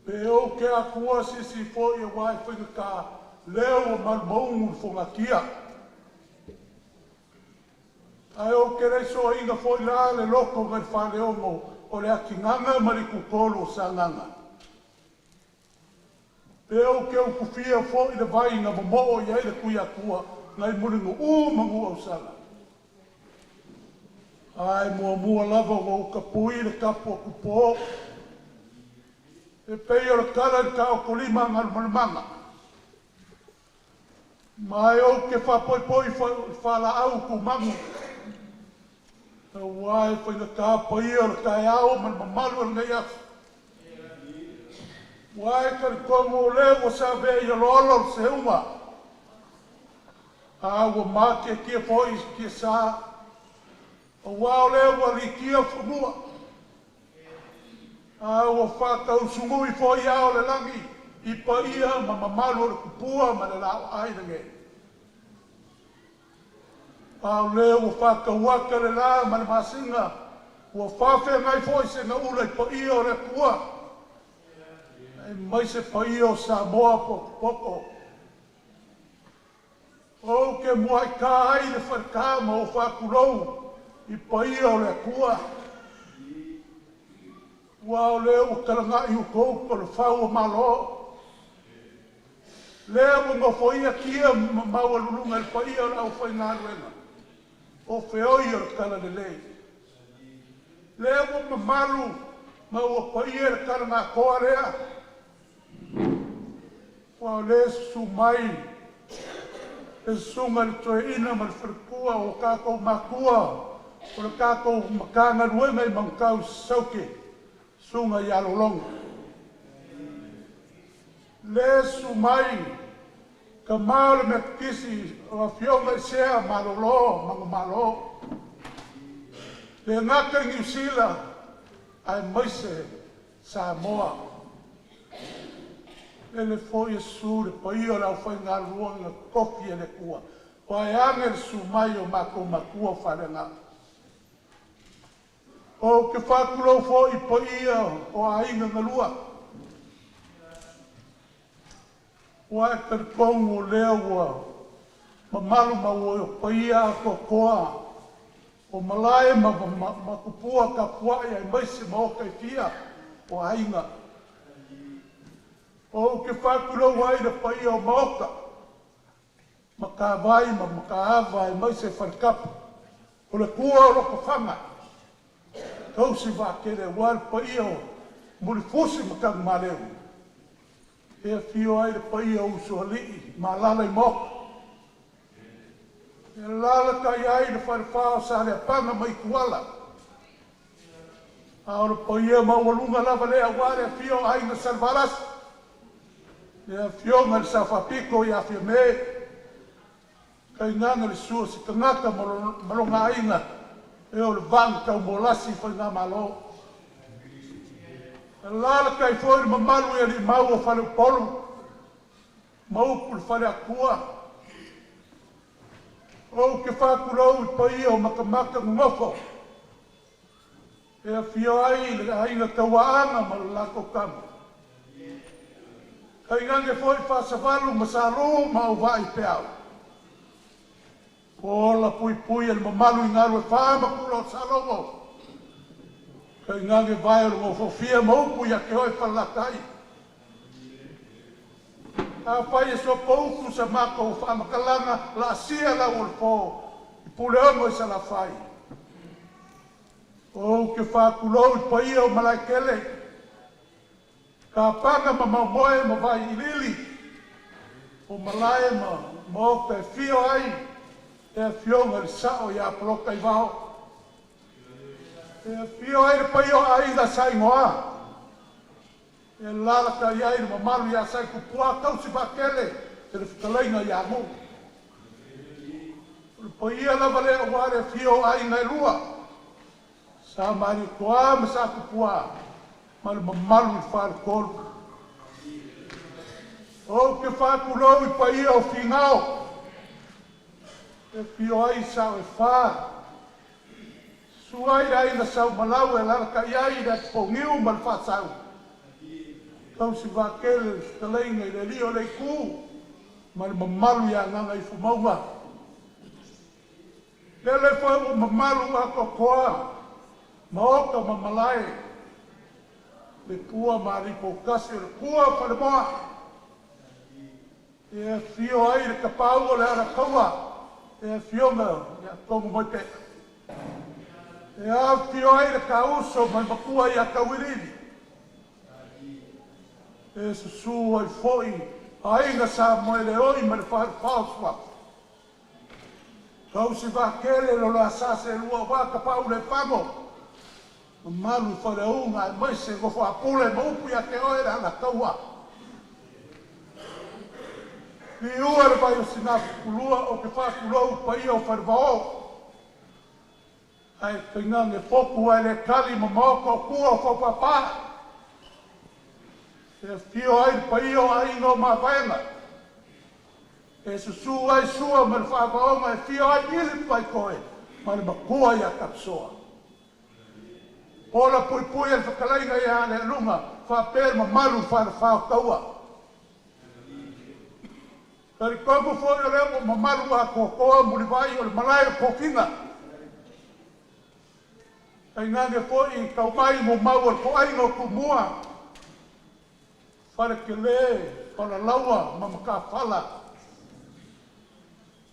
Pe o ke a kua sisi fo i wai whinga ka leo o malmaungu whonga kia. Ai o ke reiso inga fo i la le loko ngai whale ongo o le aki nganga mariku kolo sa nganga. Pe o ke o kufia fo i le vai nga momo i aile kui a kua ngai muringo mangu au sala. Ai mua lava o ka pui le kapo kupo. E pei o le kala le kao kolima ngal malimanga. Mai o ke whapoi whala au ku mangu. E wai whaina ka pai o le kai au malimalu al ngai asu. Wai ka le kongo le o sa vea i alolo se uma. A ua ma ke kia foi kia sa. O wao le ua li kia whanua. A ua whakau sungui foi ao le langi. I pa ia ma mamalu le kupua ma le lao ainange. A le ua whakau waka le la ma le masinga. Ua whawhia ngai foi se na ula i pa ia o le kua. E mai se pa ia o Samoa poko. O ke mua i ka ai le wharka ma o whakulou. I pa ia o le kua. Ua o le ua karangai u kou ko le whau o malo. Le ua ngofo ia kia maua lulunga le pa ia o le au whai ngā ruenga. O whioi o le kala le lei. Le ua mamalu ma ua pa ia le kala ngā koa rea. Ua o le su mai. E sunga le toe ina ma le wharkua o kākou makua. O le kākou makanga ruenga i mangkau sauke. Sunga i alolonga. Le su mai. Ka mao le mea kisi o a fionga i sea malolo, mangamalo. Le ngaka New Zealand ai maise Samoa. Le foi e su le pai o lau fai ngā ruanga kofi e le kua. O ai ange le su mai o mako makua wharenga. O ke whakulo foi pai o a inga ngalua. O ai karkongo leo ua. Mamalu ma o pai a kokoa. O malae ma kupua ka puai ai maise ma o kai fia. O a inga. O ke whakulo wai na pai o maoka. Ma ka vai ma ka awa e mai se wharkapa. O le kua o loko whanga. Kau si whakere wai pai o muri fusi ma ka mareu. E a fio ai le pai o uso alii ma lala i moka. E lala kai ai le wharwhao sa le panga mai kuala. A o le pai o mawalunga lava lea ware a fio ai na salvarasi. E fionga le sawhapiko i a fia me. Kai nganga le sua si ka ngaka malonga aina. E o le vang kau molasi whai ngā malo. E lala kai fwoi le mamalu e li mau o whale polu. Maupu le whale akua. O ke whakurau i pai o makamaka ngofo. E a fio ai le aina kawaanga ma le lako kama. Kai ngange foi whasavalu masaru ma o vai peau. O la pui el mamalu i ngaru e whamakula o salongo. Kai ngange vai o ngofofia maupu ia ke hoi whalakai. A pai e so pouku sa mako o whamakalanga la asia la ulfo. I pule ongo i sa la whai. O ke whakulou i pai o malaikele. Ka panga ma moe ma vai i lili. O malae ma o pe fio ai. E fionga li sao i a poloka i vao. E fio ai le pai o ai da sai ngoa. E lala ka i ai ma malu i a sai kupua kausi bakele. E le whikalaina i a mo. Le pai a lava le o ware fio ai ngai lua. Sa mari koa ma sa kupua. Ma le mamalu i wharekolu. O ke whakulou i pai o whingao. E pio ai sao e wha. Suai ai na sau malau e lara ka iai na pongiu mal whaasau. Kau si wakele ka leinga i le rio le ku. Mari mamalu ia nganga i fumaunga. Lele whau mamalu a kokoa. Maoka mamalai. Le kua maripo kasi le kua whare moa. E fio ai le kapau o le ara kaua. E fionga ia kongu moite. E a fio ai le kauso mai makua ia kawiriri. E susu ai foi. Ainga sa moe le oi ma le whauswa. Kau si wakele lo la sase lua waka pau le whango. Malu whare unga e maise gofo a pule maupi a te oera na kaua. Ni ua le pai o sinafu kulua o ke whakulou pai o whare vao. Ai kaingange foku ai le kali mamoko kua o whapapa. E fio ai pai o ai no mawhaenga. E susu ai sua ma le whakaonga e fio ai ili pai koe. Ma le makua ia kapsoa. Ola pui pui al whakalaiga ia le lunga. Whapere ma malu whare whakaua. Kari kongu fōi o leo ma malu a kokoa muri vai o le malai o kokinga. Kai ngange fōi kau mai mo mau al ko aingo kumua. Whare ke le, whare laua, mamaka whala.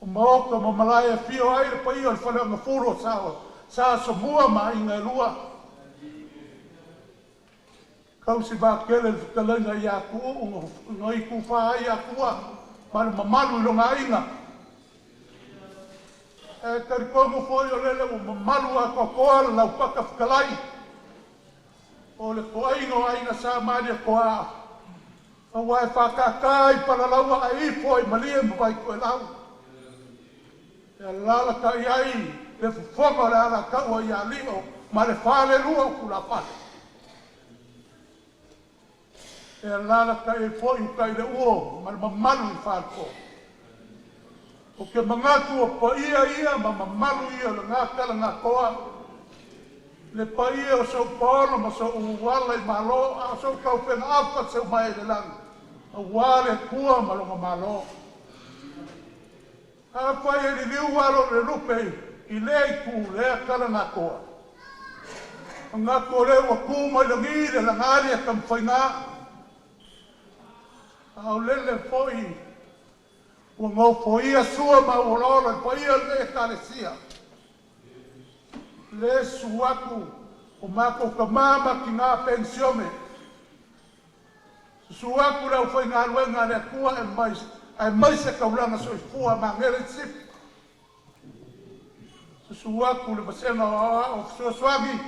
O maoka ma malaya fio aire pa iyo, whare anga furo sawa. Sa so mua ma inga lua. Kau si bakele whakalenga i a ku, ngoi ku wha i a kua. Mare mamalu longa inga. E kari kongo fōi o lele o mamalu a kokoa lau paka whakalai. O le ko aingo ainga sa maria koa. Awai whakakai para laua a ifo i malia mwai koe lau. E lala ka iai, le fufonga le ala kaua i a lio, ma le whale lua o kula whale. E lala ka e fo i ukai le uo, ma le mamalu i whalko. O ke mangatu o pa ia, ma mamalu ia le ngākala ngā koa. Le pa ia o sau paolo, ma sau uwala i malo, a sau kau pena apa sau mai le langi. A wale kua malonga malo. A whai e li liu walo le lupe i lei ku lea kala ngā koa. A ngā koa leo a ku mai langi le langari a kam whainga. A o lele fōi. Ua ngau fōi a sua ma o lola pa ia le kalesia. Le suaku o mako ka mama ki ngā pensiome. Suaku rau foi ngā luenga le kua e mais se kaulanga so i fua ma ngere sip. Suaku le masena o suaswagi.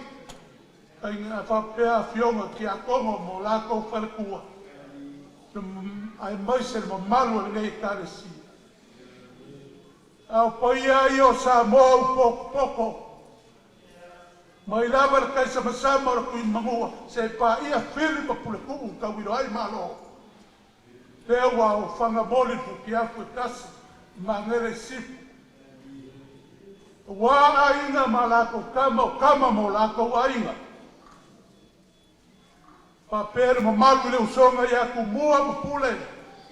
Kai ngā whapea fionga ki a kongo mo lako whare kua. Ai mais se mamalu e nei kare si. Au paia i o sa mōu poko poko. Mai lava le kai sama o kui mangua se pa ia Filipa pule kuku kawiro ai malo. Lea wa o whanga moli puki aku e kasi ma ngere sipu. Wa ainga ma lako kama mo lako ainga. Pa pere ma malu le usonga i aku mua ma pule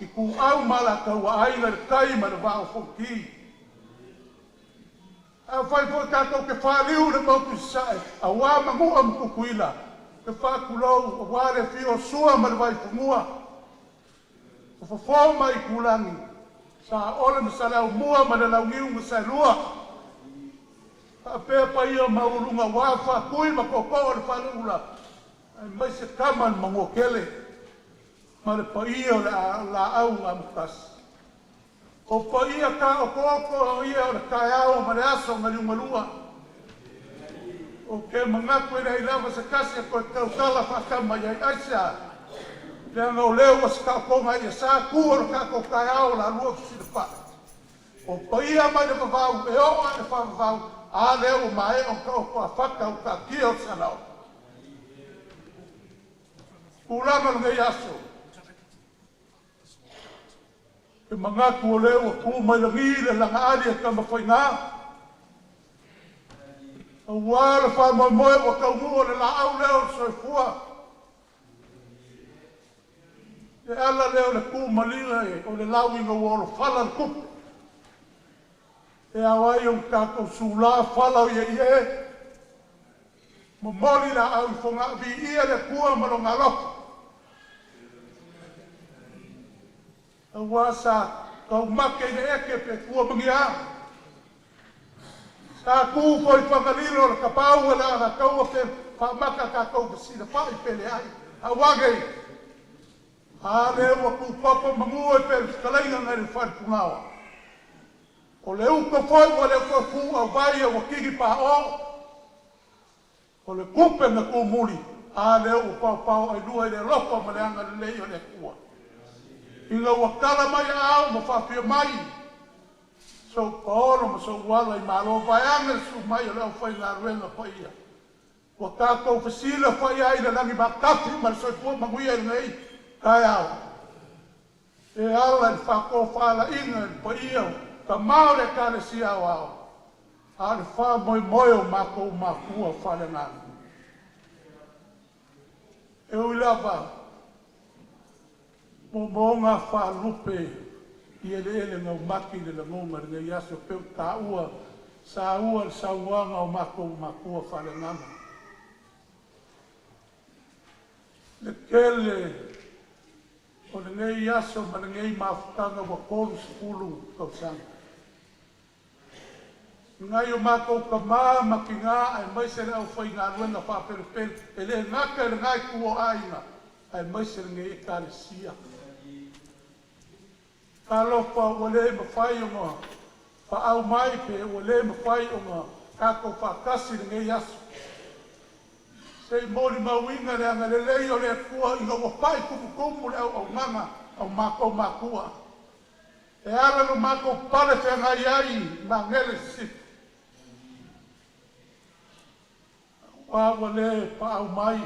i ku au ma lako wa ainga le kai ma le wao fonki. A whai fo kato ke whaliu le mautu sae, a wā mangua mkukuila, ke whakulou, a wāre fio sua ma le vai fumua. O whawhoma i kulangi, sa ole ma sa lau mua ma le lau ngiu ma sa lua. A pēr pa ia maurunga wā whakui ma kokoa le whalula, ai mai se kaman mangokele, ma le pa ia la au a mkasi. O pa ia ka o koko ia o le kai au ma le aso ma le umalua. O ke mangaku ina i lava se kasi ko kautala whakama iai aisa. Le anga o leo wa ska konga ia sa kua o ka ko kai au la lua fisi le pa. O pa ia mai le pavau e o a le pavau a leo ma e o ka o pa whaka o ka kia o sanao. Kulama ngai aso. E mangaku o leo ku mai langi le langa ali e kama whainga. Ua le whamoemoe wa kaunua le la au leo le soifua. E ala leo le ku malinga o le lauinga ua lo whala le kupe. E awai o kako sula whala o ie. Momoli la au fonga vi ia le kua malonga loko. Ua sa kau make ne eke pe kua mangia. Sa ku foi whakalilo le kapau la na kau ke whamaka ka kau kasina whai pele ai. A wagei. A leo ku papa mangu e pe skalainga ngari whaipungawa. O le uka foi wa le uka fu au vai o wakiki pa o. O le kupe na ku muli. A leo u pau pau ai lua i le loko ma le anga le lei o le kua. Inga wakala mai au ma whawhia mai. So paolo ma so wala i malo vai anga su mai o leo whai ngā ruenga whai ia. Wakako whasila whai ai le langi makafi ma le soifua manguia i nei. Kai au. E ala i whako whala inga i whai ia. Ka maore ka le si au au. A le wha moi moi o mako makua whale ngāna. E ui lava. Mo ngā wha lupe i ele ngau maki le langonga ringa i aso peu ka ua sa ua le sa uanga o mako makua whale ngāna. Le kele o le ngei aso ma le ngei mawhutanga wa kolu sikulu kau sanga. Ngai o mako ka ma ki ngā ai mai se au whai ngā ruenga whapere e le ngaka e le ngai kuo aina ai mai se ngei e kare sia. Ka lopa o le mawhai o ngā wha au mai pe o le mawhai o ngā kako whakasi le ngei aso. Sei mori mawinga le anga le lei o le kua inga wapai kumu le au nganga au mako makua. E ala no mako pale whenga iai na ngele sifu. Wa le pa au mai.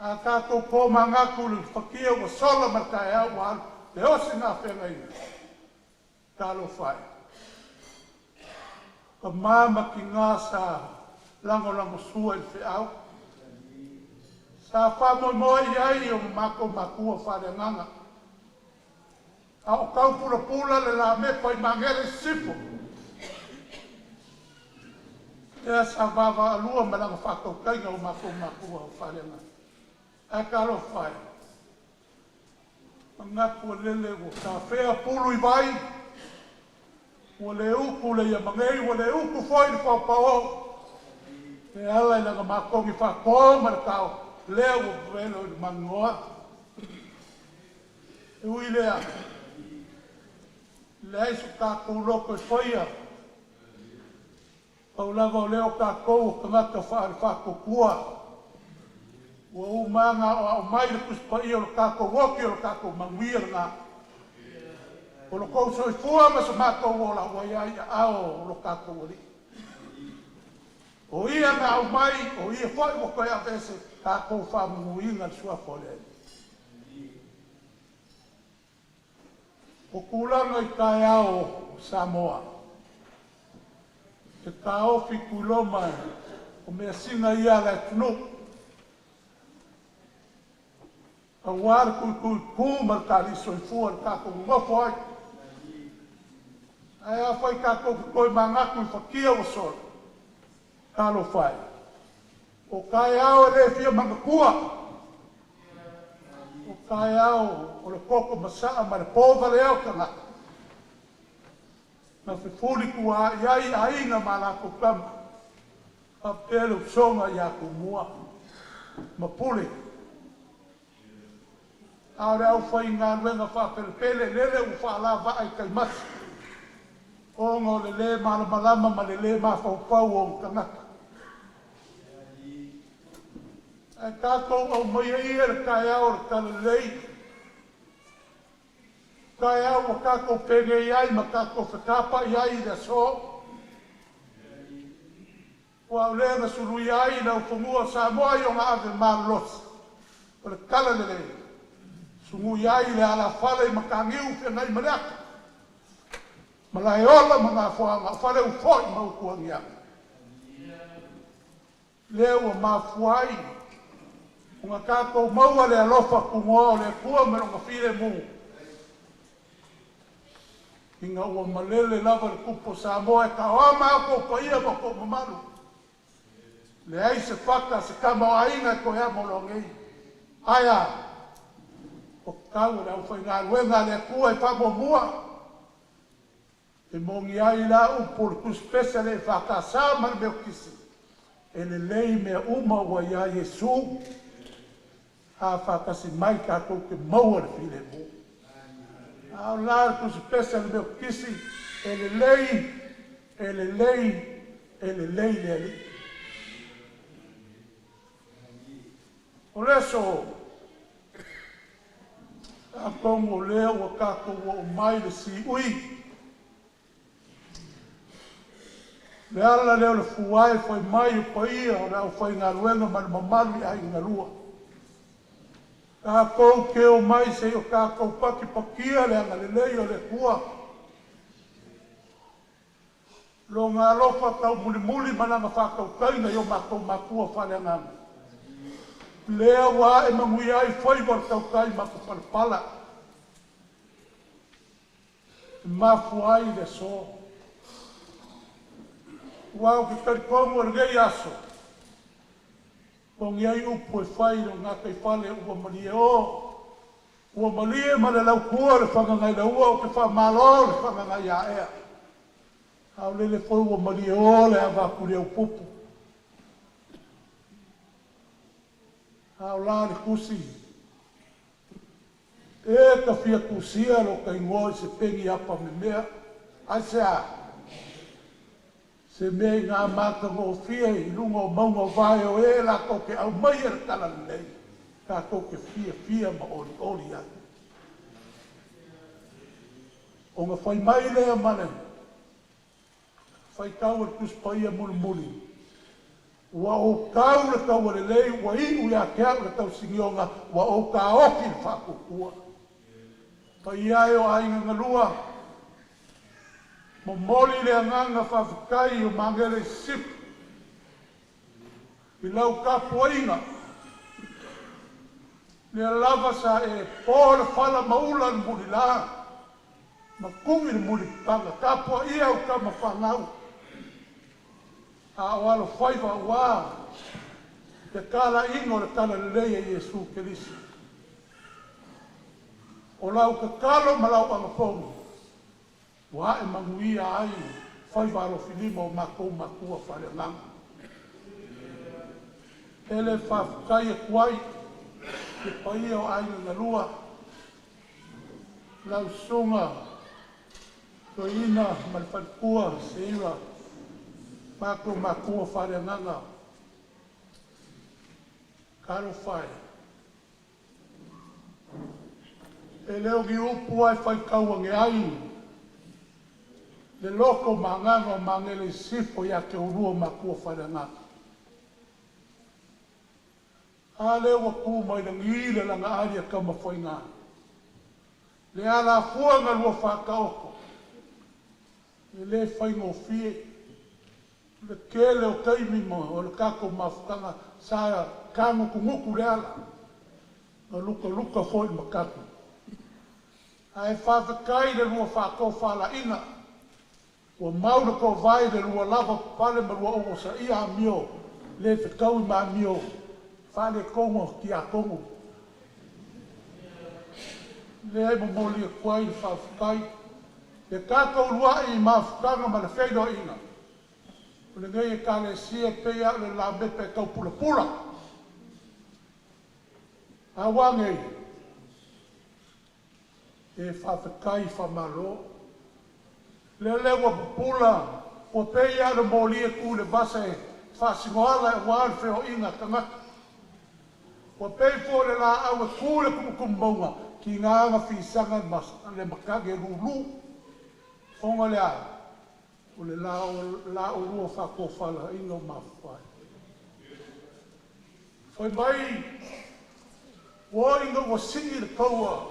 A kako po mangaku le whakia wa sola markai au wa le osi ngā whenga ina. Talo whai. Ka māma ki ngā sa lango sua i whi au. Sa whamoi moi iai o mako makua whare nganga. A o kau pula le la me pai mangere sipo. Ea sa vava alua me langa whakau kainga o mako makua o whare nganga. E karo whai. Ngakua lele o ka whea pulu i vai. O le uku le ia mangei, o le uku whai ni whapao. E ala i langa makongi whakao ma le kau. Leo o velo i mangoa. E ui lea. Lea iso kākou loko i whaia. Pau lava o leo kākou o kangata whaare whakokua. Ua umanga o mai le kuspai o kākou woki o kākou manguia ngā. O lo kou soifua ma sa mātou o la waiai ao o lo kākou oli. O ia ngā o mai, o ia whai o koe a vese kākou whamunguinga sua whole. O kulanga i kai ao Samoa. Te ka ofi kuloma o mea singa ia la tunu. A wāra kūmar ka li soifua le kākou ngofo ai. Ai a whai kākou koi mangaku i whakia o sol. Kālo whai. O kai ao e le fia mangakua. O kai ao o le koko masaa ma le pōwa le au kangaka. Na whiwhuri kua iai ainga ma la kukama. A pēle usonga i a kumua. Ma pule. A re au whai ngā ruenga whapere pele lele u whaala vai kai masi. Ongo le le malamalama ma le le mawhauwhau o kangaka. E kātou au mai ia re kai au re kalalei. Kai au o kākou penge iai ma kākou whakapa iai re so. Wa o lea na suru iai na ufungua Samoa i o ngā ave mālos. O le kalalei. Sungu iai le ala whale ma kāngiu whengai mareaka. Ma lai ola ma ngā whanga whale u whoi ma ukuangi anga. Lea ua mafuai. Unga kākou maua le alofa kungoa o le kua me ronga whire mu. Inga ua malele lava le kupo Samoa e ka oa mako pa ia ma ko mamaru. Le ai se whaka se kama o ainga ko ea molongei. Aia, o kau le au whai ngā ruenga le kua e whamo mua. E mongi ai la upur tu spesa le whaka sa man meo kisi. E le lei mea uma ua ia Yesu. A whaka si mai kātou ke maua le while mu. Au la tu spesa le meo kisi. E le lei le li. O leso, a kongo leo o kātou o mai le si ui. Le ala leo le fuai foi mai o paia o rao fai ngā ruenga manu mamali ai ngā lua. Kākou ke o mai se o kākou paki pakia le anga le lei o le kua. Lo ngā lofa tau muli muli mananga whakau kaina i o mātou mākua whale nganga. Lea wā e mangui ai whai war tau kai mako palapala. Mafu ai le so. Wau ki kari kongo le gei aso. Kongi ai upo e whai no ngā kai whale ua mali e o. Ua mali e ma le lau kua le whangangai la ua o ke wha malo le whangangai a ea. Hau le whai ua mali e o le awa kuri au pupu. Hau la le kusi. E ka fia kusia lo ka ingoi se pengi apa me mea. Ai se a. Se mea ngā mata ngō fia i lunga o maunga vai o e la ko ke au mai e kala lei. Ka ko ke fia ma ori ori ai. O ngā whai mai lea mane. Whai kau e kuspaia muli muli. Wa o kau le tau le lei, wa inu ia kea le tau singionga, wa o ka oki le whakukua. Pai ai o ainga ngalua, mo moli le anganga whawhikai o mangere sip. I lau ka poinga, le lava sa e pōre whala maulan muli la, ma kungi le muli panga, ka po ia o ka ma whangau. A walo whaiva wā, te kala ingo le kala lelei e Yesu Kelisi. O lau ka kalo ma lau angapongi, wā e manguia ai, whaiva alo filima o makou makua whare nganga. Ele whawhikai e kuai, te paia o aina na lua, lau sunga, toina, malwhaikua, seira, Mako makua whare nganga. Karo whai. E leo ki upu ai whai kaua nge ai. Le loko manganga o mangele sifo ia ke urua makua whare nganga. A leo wa kū mai na ngile langa aria kama whai ngā. Le ala fuanga lua whakaoko. Le whai ngō fie. Le kele o kaimi mo, o le kako mafukanga, sa kango kunguku le ala. Na luka foi makaku. Ai whawhakai le lua whako whala ina. Ua mauna ko vai le lua lava pale ma lua ongo sa ia mio. Le whikau ma mio. Whane kongo ki a kongo. Le ai momoli e kuai le whawhakai. Le kako lua i mafukanga ma le whaido ina. Le ngai e kale sia pea le la mepe kau pula pula. A wangei. E whawhikai whamaro. Le lewa pula. O pea le moli e ku le basa e whasingoala e wān whio inga tangata. O pei fo le la au e ku le kumukumbaunga. Ki nganga whisanga le makage rulu. Onga le a. O le la o rua whako whala ino mawhai. Whai mai, wa inga wa singi le kaua.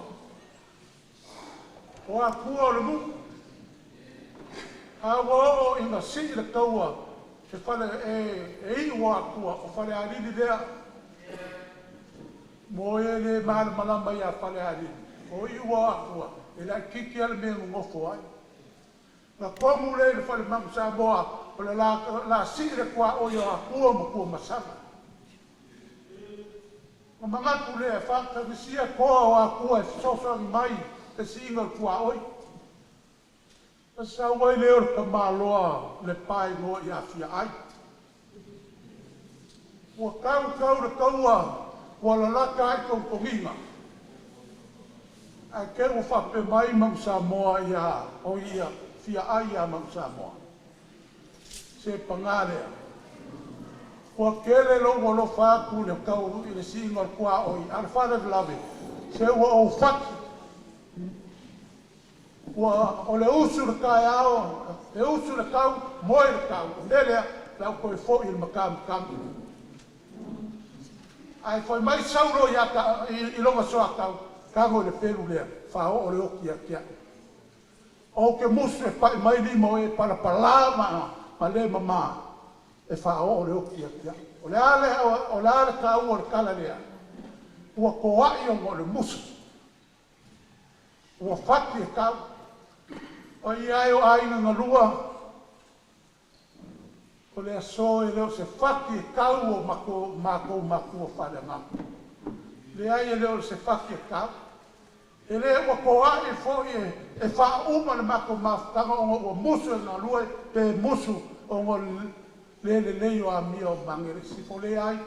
O a kua le mu. A wa o inga singi le kaua. Se whale e iwa akua, o whale ariri lea. Mo e le maana malama ia whale ariri. O iwa akua, e la kiki ale me ngofo ai. Na komu le whale mamu sa moa, o le la sire kua o ia akua mo kua masama. O mangatu le whaka visia koa o akua e sosangi mai, te singa kua oi. Sa wai leo ka maloa le pai no ia fia ai. Ua kau le kaua, ua lalaka ai kau konginga. Ai ke o whape mai mau Samoa ia, o ia fia ai ia mau Samoa. Se pangarea. Ua kele lo lo whaku le kau i le singa kua oi, ar whare lawe. Se ua o whaki. O le usu le kai ao, le usu le kau, moe le kau, lelea, lau koe fo i le makam. Ai foi mai sauro i longa soa kau, kango le peru lea, whao o le oki a kia. O ke musu e pai mai ni mo e para ma le mama, e whao o le oki a kia. O le ale kau o le kala lea, ua koai o le musu, ua whaki e kau, o ia o aina na lua, o le aso e leo se whaki e kau o mako o whare ngako. Le ai e leo se whaki e kau. E le ua koa e fōi e wha uma le mako mawhanga o musu e na lua, pe musu o le leo a mia o mangere. Si fo le ai,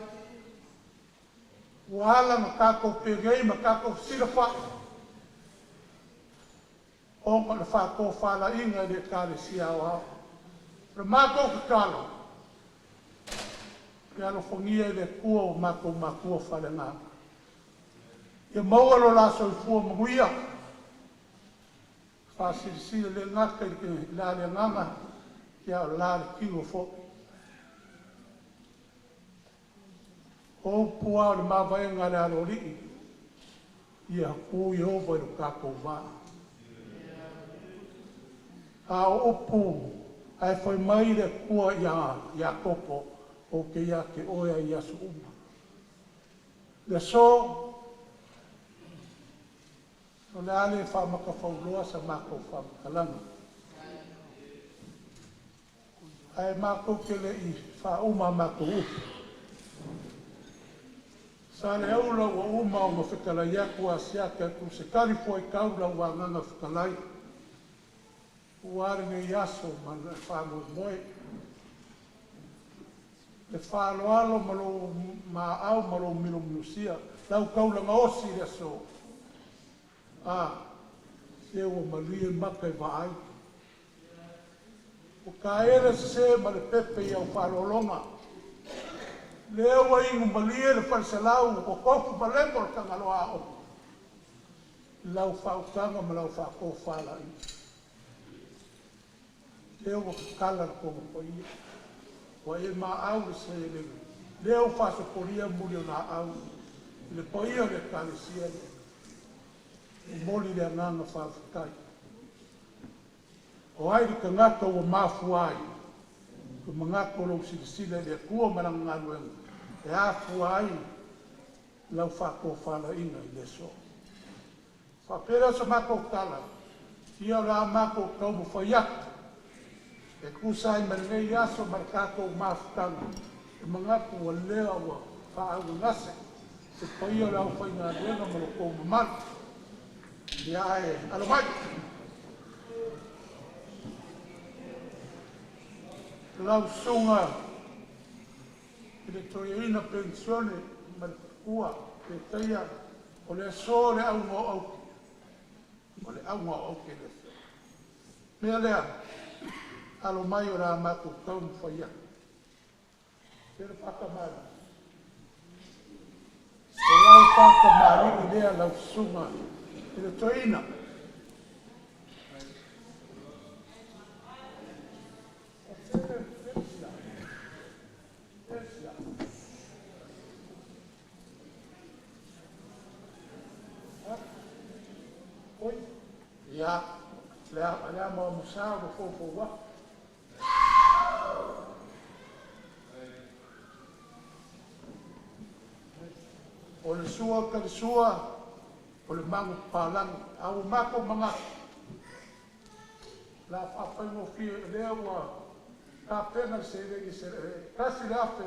ua ala ma kako pegei ma kako sira whaki. O ma le whako whala inga le kare si au au. Re mako ka kalo. Ke alo whangia le kua o mako whale ngā. E maua lo laso i fua manguia. Whasirisira le ngaka i la le nganga. Ke au la le kiwa fo. O pua le mawaenga le alo liki. Ia ku i ovo i lo kako vaa. A opu ai foi mai le kua ia koko o ke ia ke oia ia su uma. Le so, o le ale whamaka whauloa sa mako whamakalanga. Ai mako ke le I whauma mako upu. Sa le aula ua uma o ma whikalai aku a siake aku se karifo i kaula ua nganga whikalai. Uare ne yaso ma le whālo moe. Le whālo alo malo ma au malo milo minusia. Lau kaulanga osi le so. Se ua malie maka I vaai. O ka ere se ma le pepe i au whālo longa. Le ua ingu malie le wharisalau o kofu ma lembo le kangaloa o. Lau whaukanga ma lau whako whala i. Leo o kala ko ko ia. Wa e ma au se le. Leo fa so poria muri na au. Le poia le kale sia. Moli le nganga fa kai. O ai ka ngata o mafuai. Ko mangako lo sile le kua maranga ngalo. E a fuai. Lau fa ko fala ina le so. Fa pera so mako kala. Ia la mako ko mo fa yak. E kusai marinei aso markako mafutanga. E mangapu wa lea wa whaagu ngase. Se paia lau whainga renga maloko mamanu. Ni ae, alo mai. Lau sunga. Ile toia ina pensione malkua. Te teia. O le so le au ngō au. O le au ngō au ke le. Mea lea. Alo mai o rā mako kau mwhaia. Tere whakamari. O lau whakamari I lea lau sunga. Tere toina. Oi. Ia. Lea mo musao fofo wa. le sua ka le sua o le mangu palangi au mako manga la fa mo fi le wa ka pena se le se kasi le afe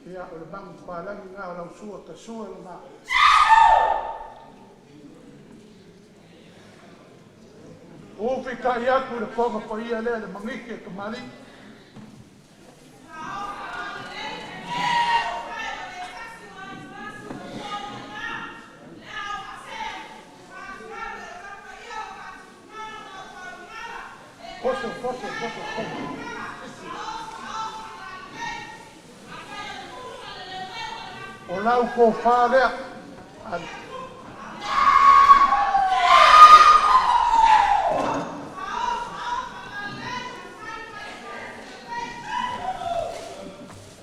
ia o le mangu palangi nga la sua ka sua nga o fi ka ia ku le konga pa ia le mangike ka mali Posso. O lau ko whārea.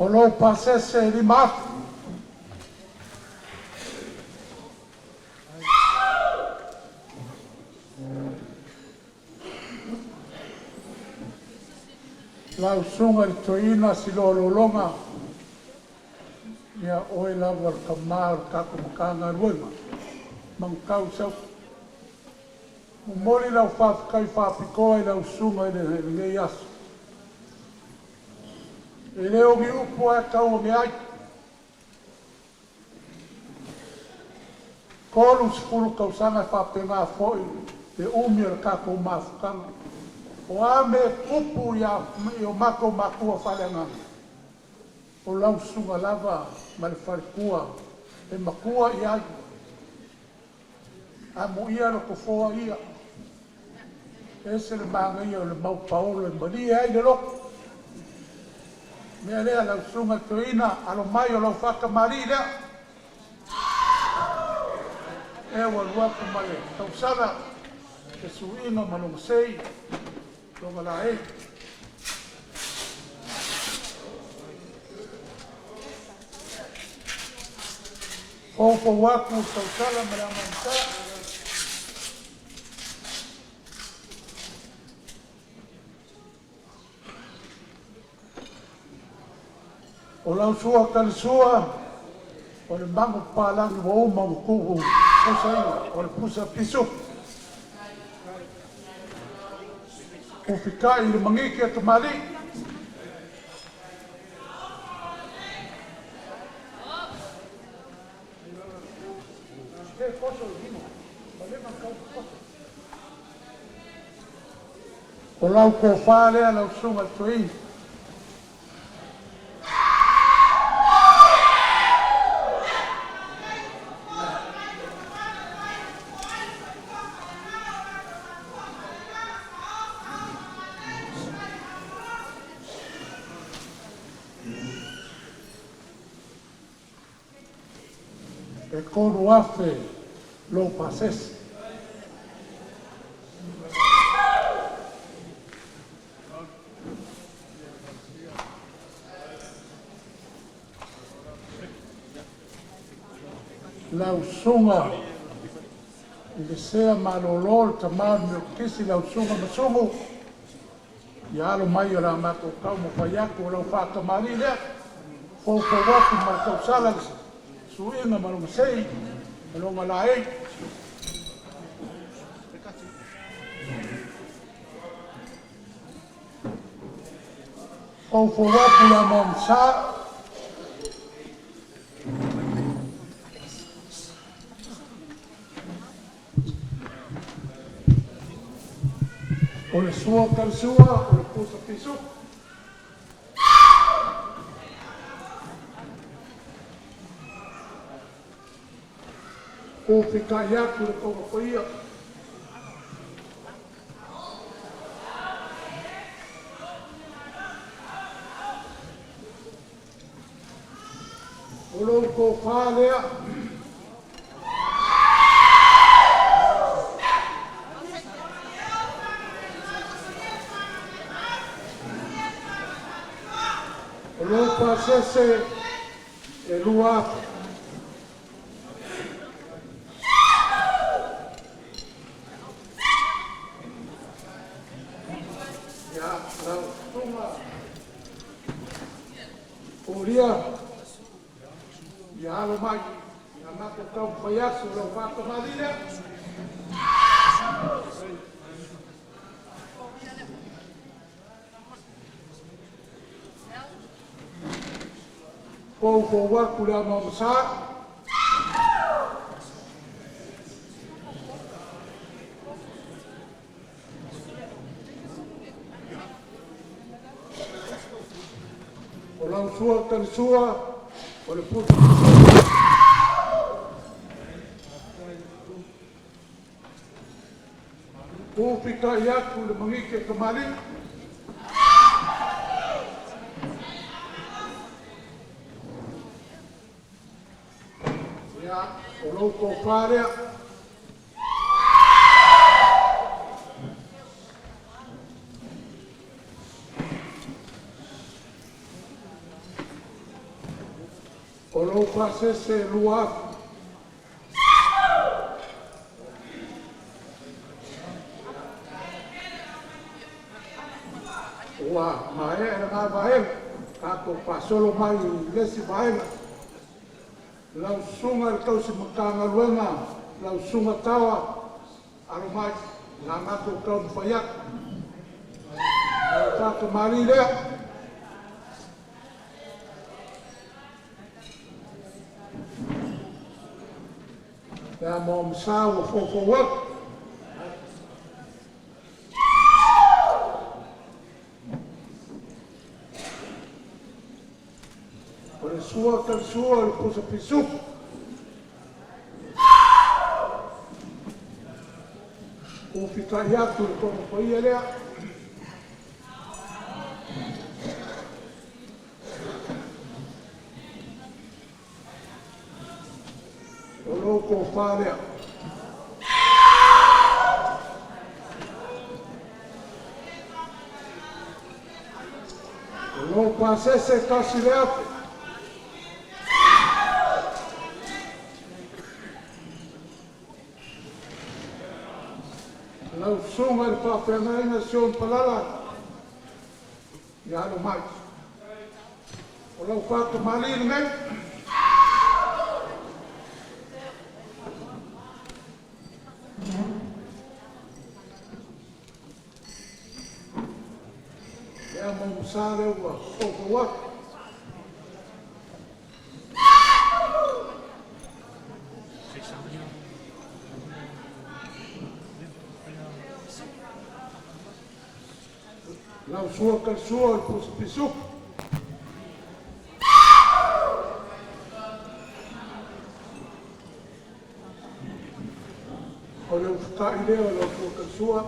O lau pasese li mafu. Lau sunga i toina si lololonga ia oe lava ka mār kako makanga ruima mangkau sau mumoli lau whaafikai whaapikoa i lau sunga i le ngei asu e leo mi upo e kau o me ai kolu sipulu kausanga whaapenga foi e umi o kako mafukanga o ame kupu ia o mako makua whalenga. O lau sunga lava ma le wharekua e makua i ai. A mo ia lo kofoa ia. E se le manga ia o le mau paolo e mani e ai le loko. Mea lea lau sunga toina alo mai o lau whakamari lea. E wa luaku male tausana e suinga manong sei. Toma lá, ei. Opo waku sausala meramanta. O lau sua kali sua. O le mango palangi wa uma kuhu. O le pusa pisu. O fikai le mangiki a tamali. O lau ko whare a lau sunga tui. E kono afe lo pasese. Lau sunga i le sea malolol tamau me kisi lau sunga masungu i alo mai o la mako kau mo payaku o lau whakamari lea fōko waku ma kau salas suinga malunga sei malunga la ei fōko waku la mamsa o le sua karsua, o le pusa pisu. O fikai aku le konga koia. O lo ko whalea. Lupa sese e lua. Ya, lau tuma. Oria. Ya lo mai, ya mako kau payasu lo whaka marina. Kou kou waku lea mamasa. O lau sua tali sua, o le putu. Upika iaku le mangike kamali. Ya, o lau kou parea. O lau pasese luaku. Wa mae nga vae ka ko pasolo mai lesi vae lau sunga le tau si makanga luenga lau sunga tawa aro mai nga ngako kau mpayak ka ka mari lea ya mo msawa fofo wak sua kan sua le pusa pisu o fita iaku le kono paia lea o loko wha lea o loko pasese kasi lea lau sunga le whawhengaina sion palala i halo mai. O lau whakamali ni mei. Ea mamusare ua opa waka. Lau sua kan sua le pusa pisu. O le ufutai leo lau sua kan sua.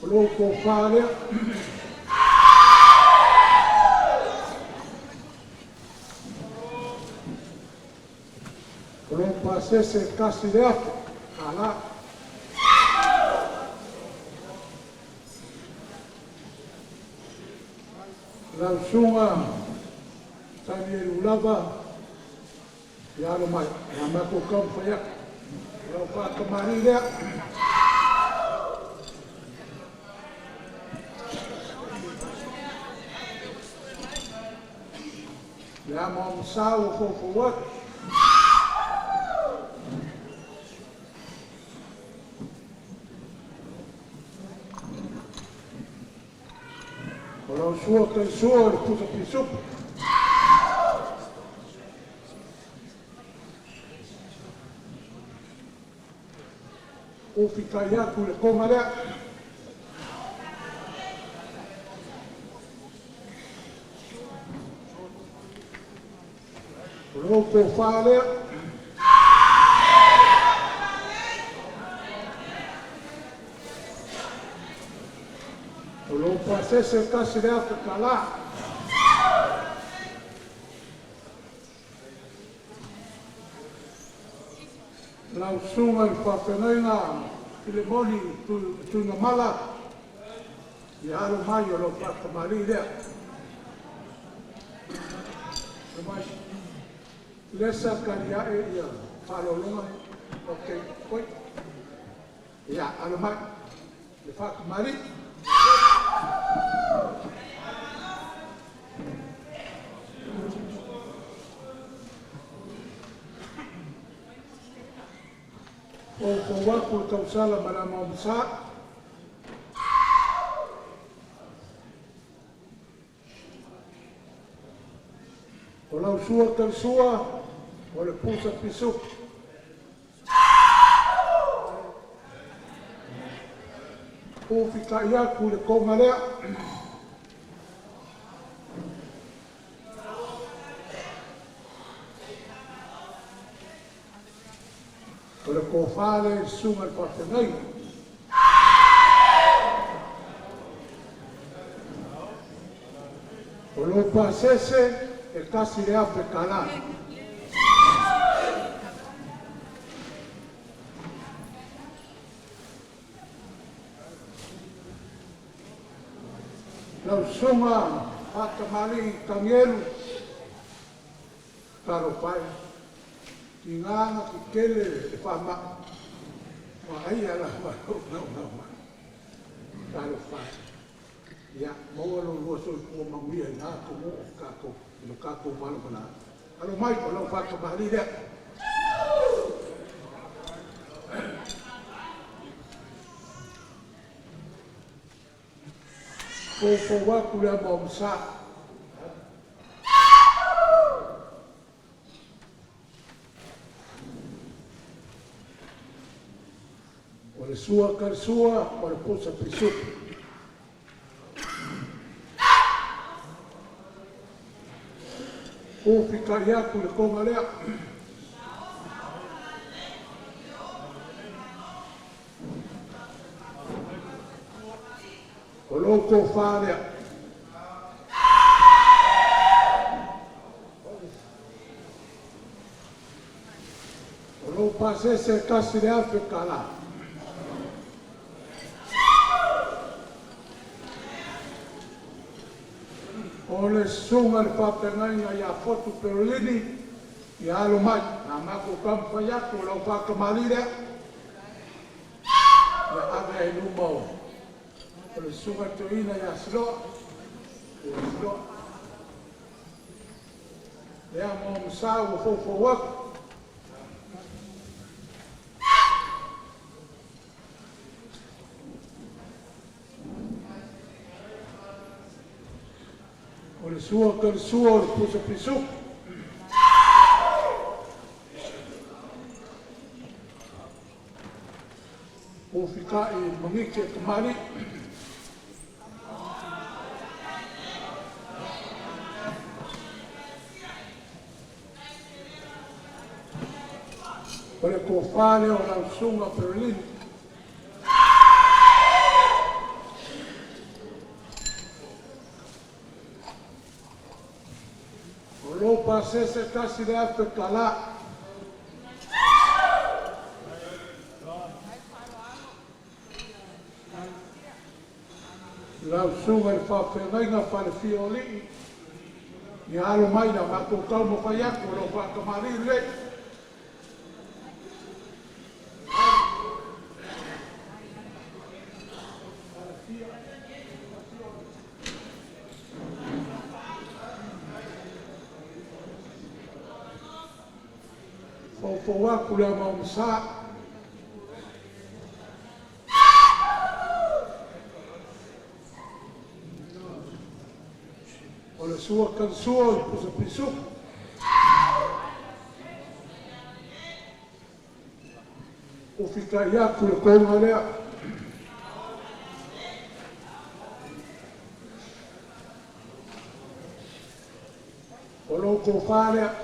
O lau ko wha lea. O lau pasese kasi lea. Ala. Lau sunga. Tani e lulava. Iaro mai. Nga mako kau whayak. Lau whakamari lea. Ia mo msau fofo wat. Kalau sua kan sua le pusa pisu. O fika iaku le konga lea. Roko whare. O lo pasese kasi lea ka kala. Lau sunga i whawhenaina i le moni tuna mala. I haro mai o lo whakamari lea. Lesa karia e ia whalolonga. Ok, koi. Ia, alo mai. Le whakamari. O waku tausala mana mau besar. O lau sua tal sua, o le pusa pisu. O fika iaku le konga lea. O le kofale sunga le patenai. O lo pasese e kasi le ape kala. Lau sunga hakamali kangelu karo pai. Ki nganga ki kele e whama. Wa ai ala ma. Karo pai. Ia, maua lo lua so kua manguia i nāko mo o kako. Ino kako wala mana. Alo mai, o lau whakamali rea. Ko waku lea mo msa. O le sua kar sua, o le posa pisu. O fika iaku le konga lea. O loko whārea. O lo pasese kasi le ape kala. O le sunga le whapengainga i a fotu perolini i alo mai. Nā mako kampa iaku o lau whakamali rea. Ia aga e numau. O le sunga toina i a siloa. O siloa. Lea mo msa o fofo waku. O le sua kar sua o le pusa pisu. O fika i mangike kamari. O le kofale o lau sunga perolini. O lo pasese kasi le ape kala. Lau sunga le whawhengainga whare whioli. Ni alo mai na mako kau mo whaiaku o lo whakamari rei. Fo waku lea mau msa. O le sua kan sua o le pusa pisu. O fika iaku le konga lea. O loko whārea.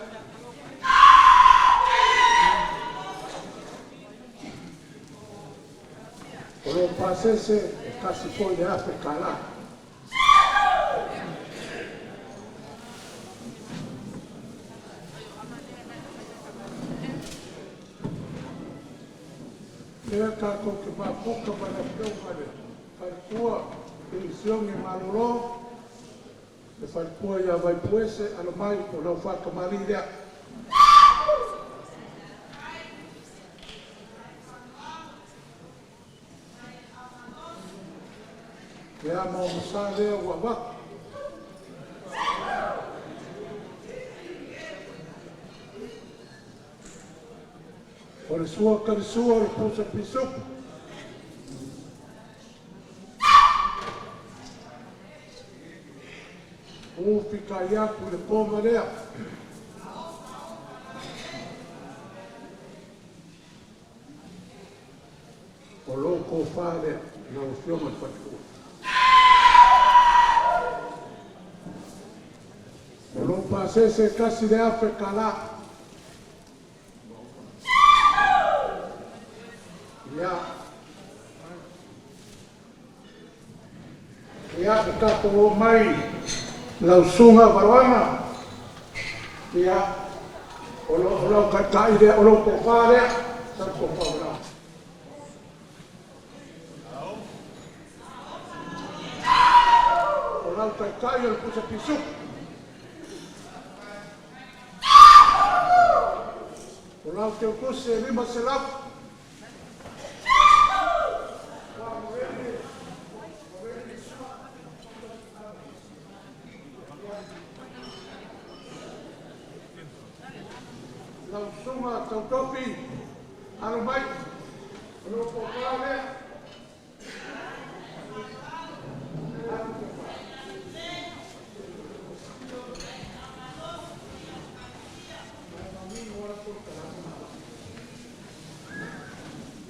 O lo pasese e kasi foi le ape kala. Lea kako ke mapoka mana peo mare. Whaikua e isiongi maloro. Le whaikua ia vaipuese alo mai o lau whakamari rea. Ke a mo sa le wa wa. O le sua ka le sua le pusa pisu. O fika ia ku le poma lea. O lo ko fa lea na o fioma patu. O lo pase se kasi le afe kala. Ia te kato o mai lausunga varoanga. Ia o lo kai rea, o lo kofa rea, sa kofa rea. O lo kai o lo pusa pisu. O lo te ukuse lima se lapu. Lausuma tautopi alo mai lo popale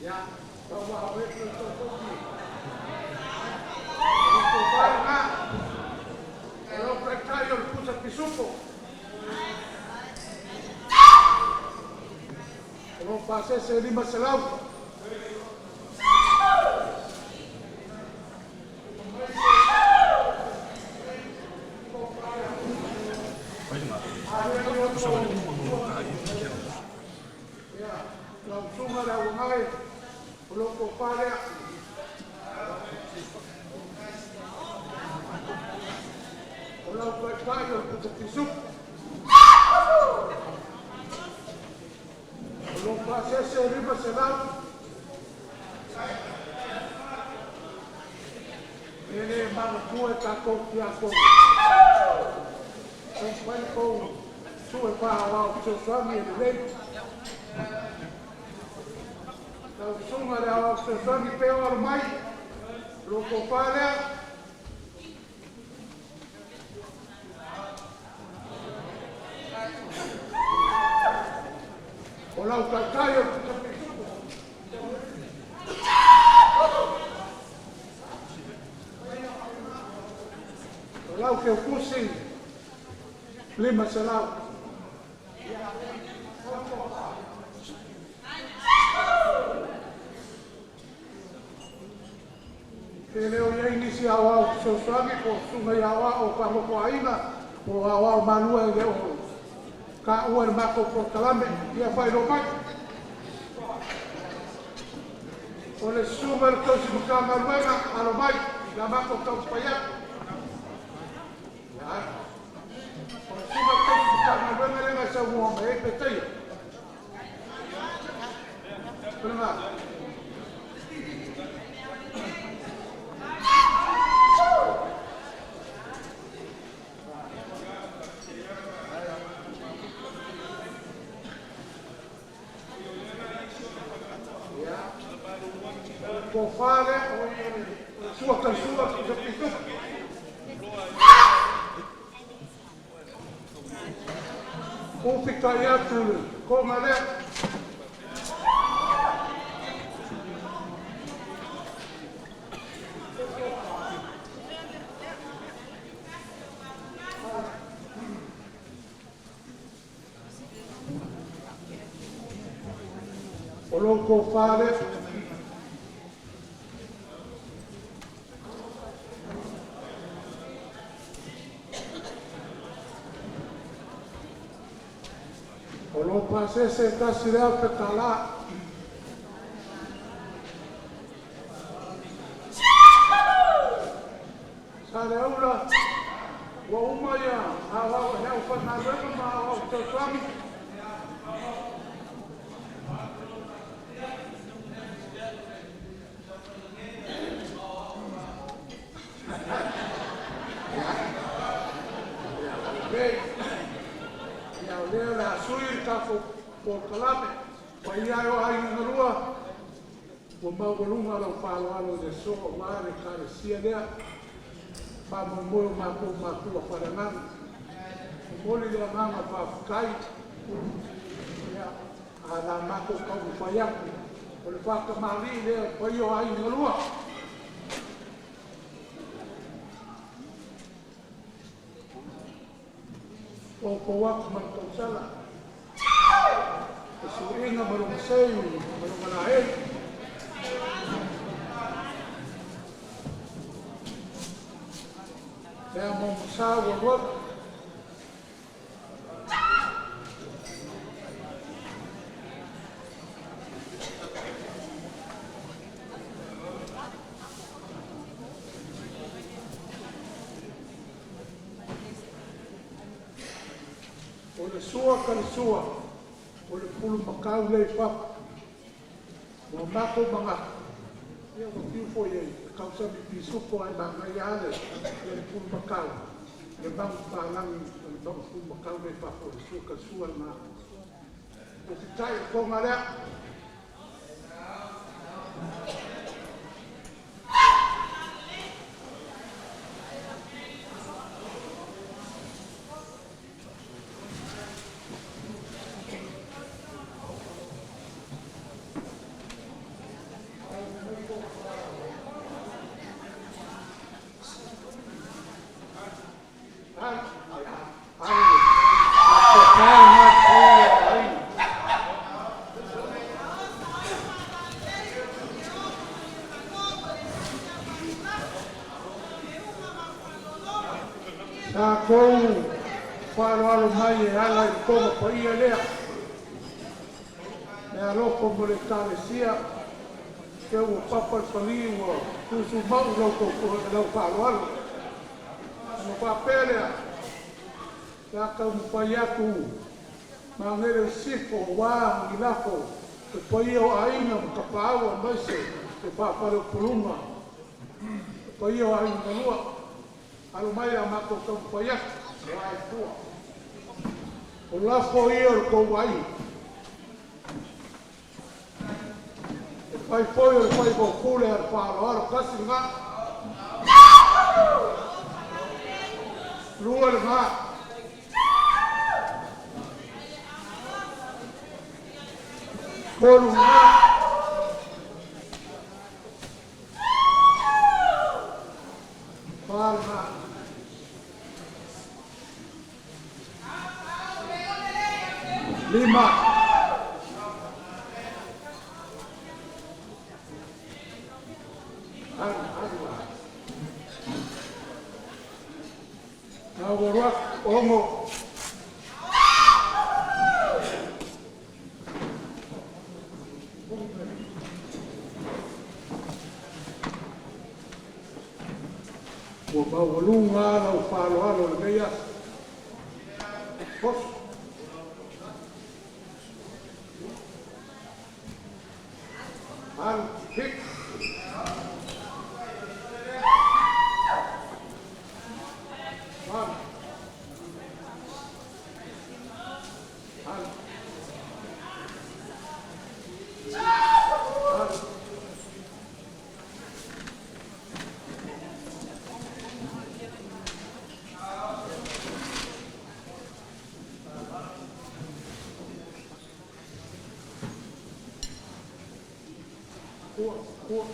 ya bawa awet lo tautopi lo popale na lo prekayo lo pusa pisupo. Não passa se lima se lau. Não suma da umai, o loco pare. O loco pare o puta pisu. Não passa se lima se lau. Ele mano tua tá com que a com. Não vai com sua para o seu família dele. Não suma da o seu família pelo mais. Loco para. Olá o cacaio. Olá o que eu puse. Lima selau. Ele ia iniciar o seu sangue com suma e awa o pamocoaina o awa o manua e o ka ua le mako prokalame ia whai ro mai. O le suma le tausi muka maruenga alo mai la mako tau spaya. O le suma le tausi muka maruenga le ngai sa uome e peteia. Prima. Può fare la sua canzone che più un piccagliato come lei o non può fare o lo pase se casi de alpetala sale una wa umaya hawa ya ufana wewe ma wa utotwami ka ko kalame. Pai ai o ai ngarua. Wa maurunga lo whāloalo de so wa re karesia lea. Pa mo mātou wharananga. Moli lea mama whawhakai. A la mātou kau whaiaku. O le whakamari lea pai o ai ngarua. O ko waku mātou sala. O su inga marunga sei, marunga na hei. Lea mo masawa waku. O le sua ka le sua, o le pulu makau le whapa. Wa mako manga. Ia wa tiu fo iei, kausa mi pisuko ai mangai ale, le pulu makau. Le bangu pālangi, le bangu pulu makau le whapa, o le sua ka sua le mako. O te tai e konga rea. Sa kou wharoalo mai e ala i koma pa ia lea. Me aloko mo le tālesia, ke ua papa pali ua kusu mau lau wharoalo. Ano whapelea, ka kau pai aku, ma ngere sifo wā i lako, ke pai o aina mo ka pāua maise, ke whapare pulunga, ke pai o aina lua. Alo mai a mako tau pai aku, o ai kua. O lafo ia o kou ai. E pai foi o pai ko kule ar whaaloaro kasi ngā. Rua le ngā. Koru ngā. Whaal ngā. Lima. Nawarak ongo. Wa bawalunga la ufalo le meia. Pos. Al hik. Al. Al. Al. Cool.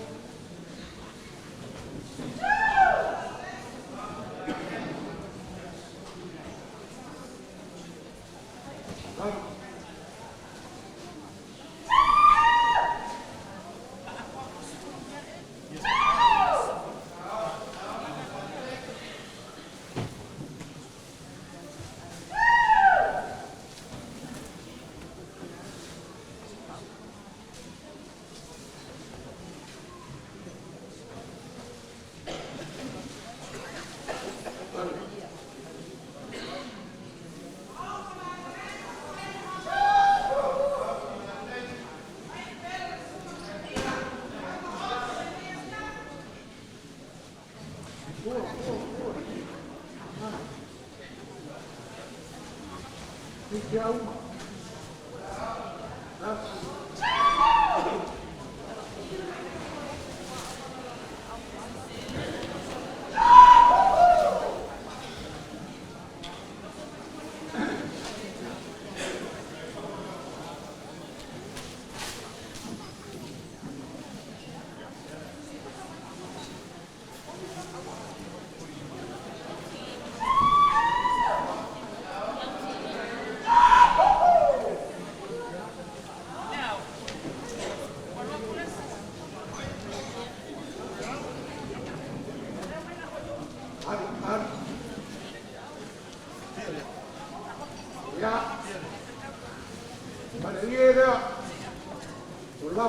Uma.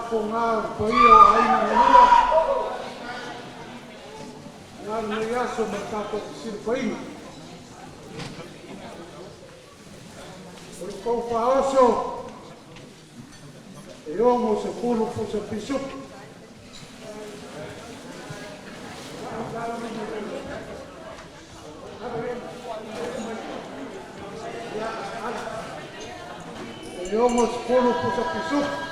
Wako ngā po ia o aina ngalua. Ngā ni aso me kako kisiri paina. O kou whaoso. E ongo se pulu po se pisuki. E ongo se pulu po se pisuki.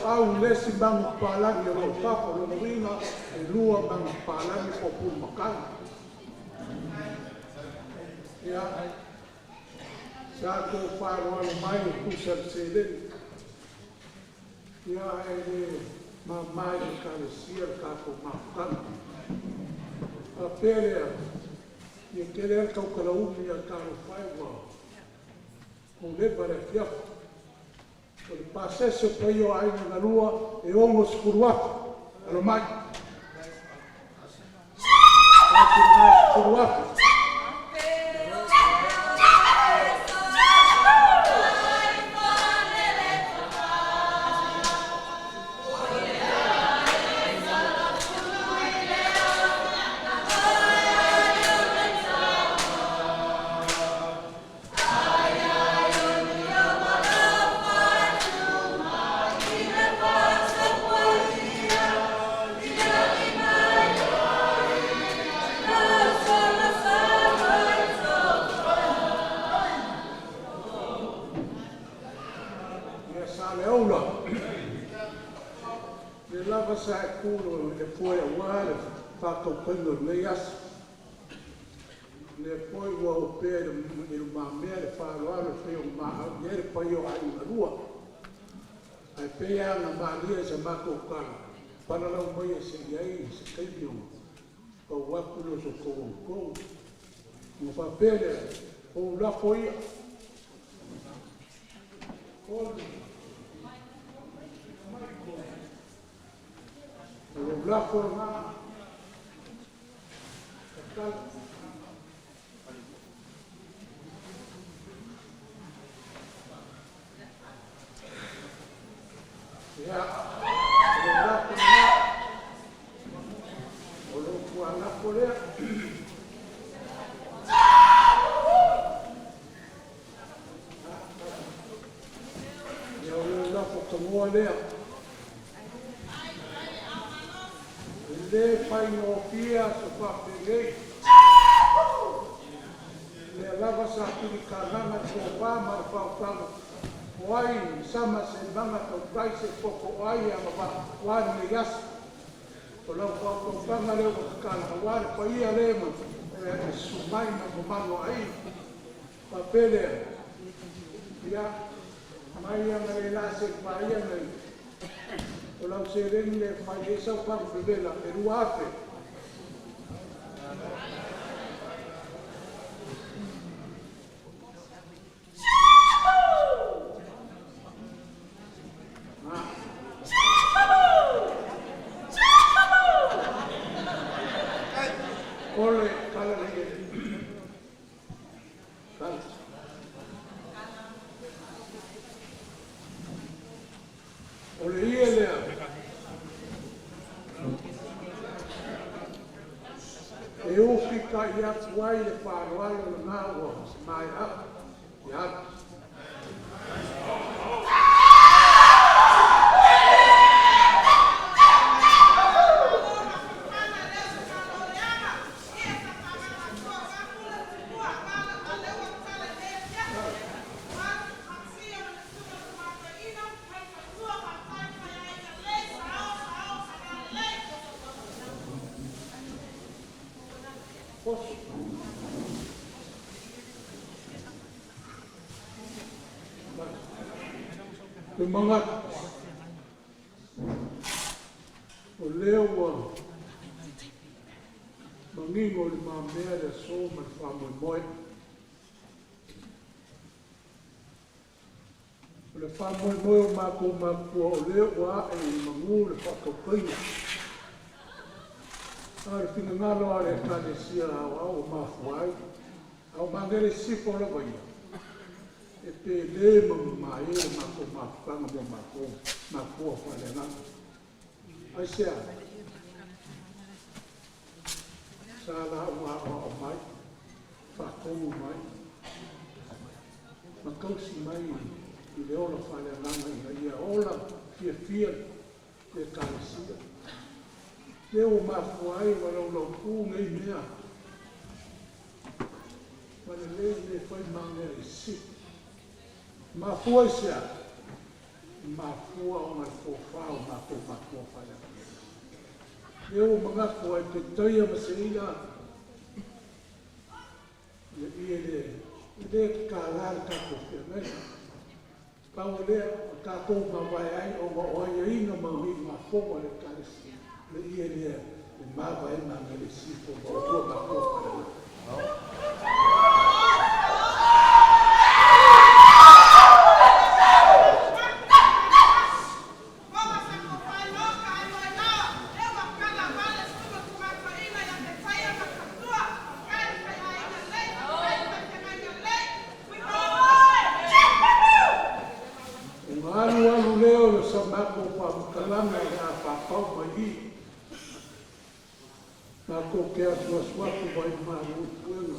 Au lesi bangu palagi o papa lo ringa e lua bangu palagi o pu makana. Ya. Sa ko faro al mai ku sele. Ya e mamai ka le sia ka ko makana. A pele e querer ka o umi al ka o fai wa. O le para fia. O le pasese pe io ai na lua e ongo skuruaku alo mai. Skuruaku. Sa kulo le foi a wale fa ko pelo le yas le foi o pere il ma mere fa lo fe o ma ieri poi io ai una rua ai pe ana maria se ma ko ka para la mo se ai se kai bio o wa kulo so ko mo fa pere o la foi o la foi ma ya o lo fue la polea tomua lea le fainofia se fa'apegei le lava sa pilikalanga topā ma le fa'autaga o ai sama seivaga tautai se poko ai a ua le iasi o lau fa'autautaga lea ua kakalaua le paia lē ma e sumai ma mamalo ai papele ia mai anga le la se mai anga o lau se reni le mai e sau paru bebela e rua ape ole kala le kala o le ia lea e ofi kai atu ai le whāroai o le ngā ua mai atu i atu le mga o leo ua mangingo le mamea le so ma le whamoemoe o le whamoemoe o mako makua o leo ua e mangu le whakaupaina a le whina ngalo a le kalesia au mafuai au mangere sifo la vaia e pe le mai e mako mafanga mo mako fale na ai sia sala o mai fa como mai ma kausi mai i le ola fale na ia ola fia e kalesia le o mafuai wala o ku ngai mea wala le fai mangere sifo mafua isia mafua o ngai fofao mafua fale le o magafu ai pe toia maseina le le kalar ka kofia ngai pau le ka ko mawai ai o ai ina mahi mafua le kalisi le le mava e mangere sifo o mafua fale Ko ke a suaku vai maru puenga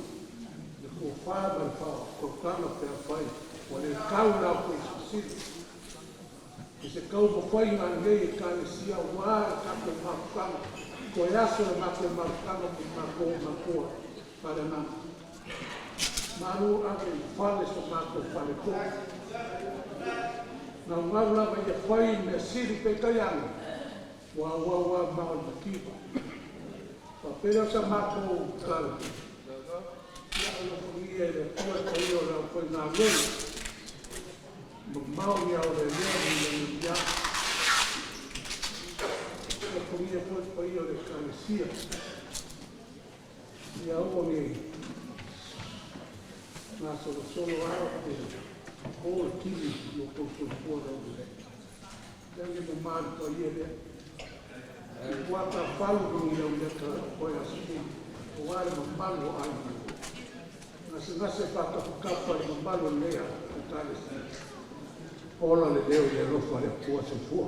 le ko fava fa ko kana pe fai o le kauna ko sisi se kau po fai na ngai ka le sia wa ka ko mafanga ko ya so ma ko mafanga ko para na maru a ke fale so ma ko fale ko na maru la vai fai me siri pe kayang wa ma o kiba pero sa mako kal ya lo podia de todo yo la foi na lei mau ya o de ya lo podia foi yo de calesia ya o ni Nga solo ao te o tili o koto kuara o le. Tengi mo maari to ie le. Waka falu kong iau leka koe asini. O wale mo malo ai. Nase pata kukapa i mo malo lea o tale si. Ola le leo le rofa le kua se fua.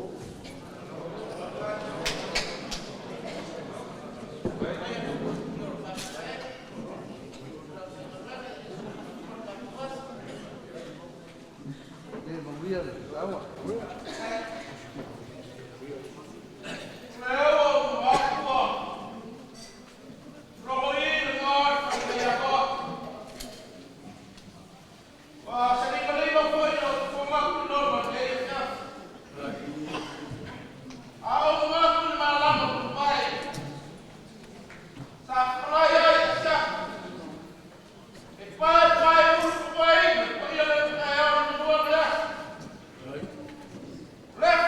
Left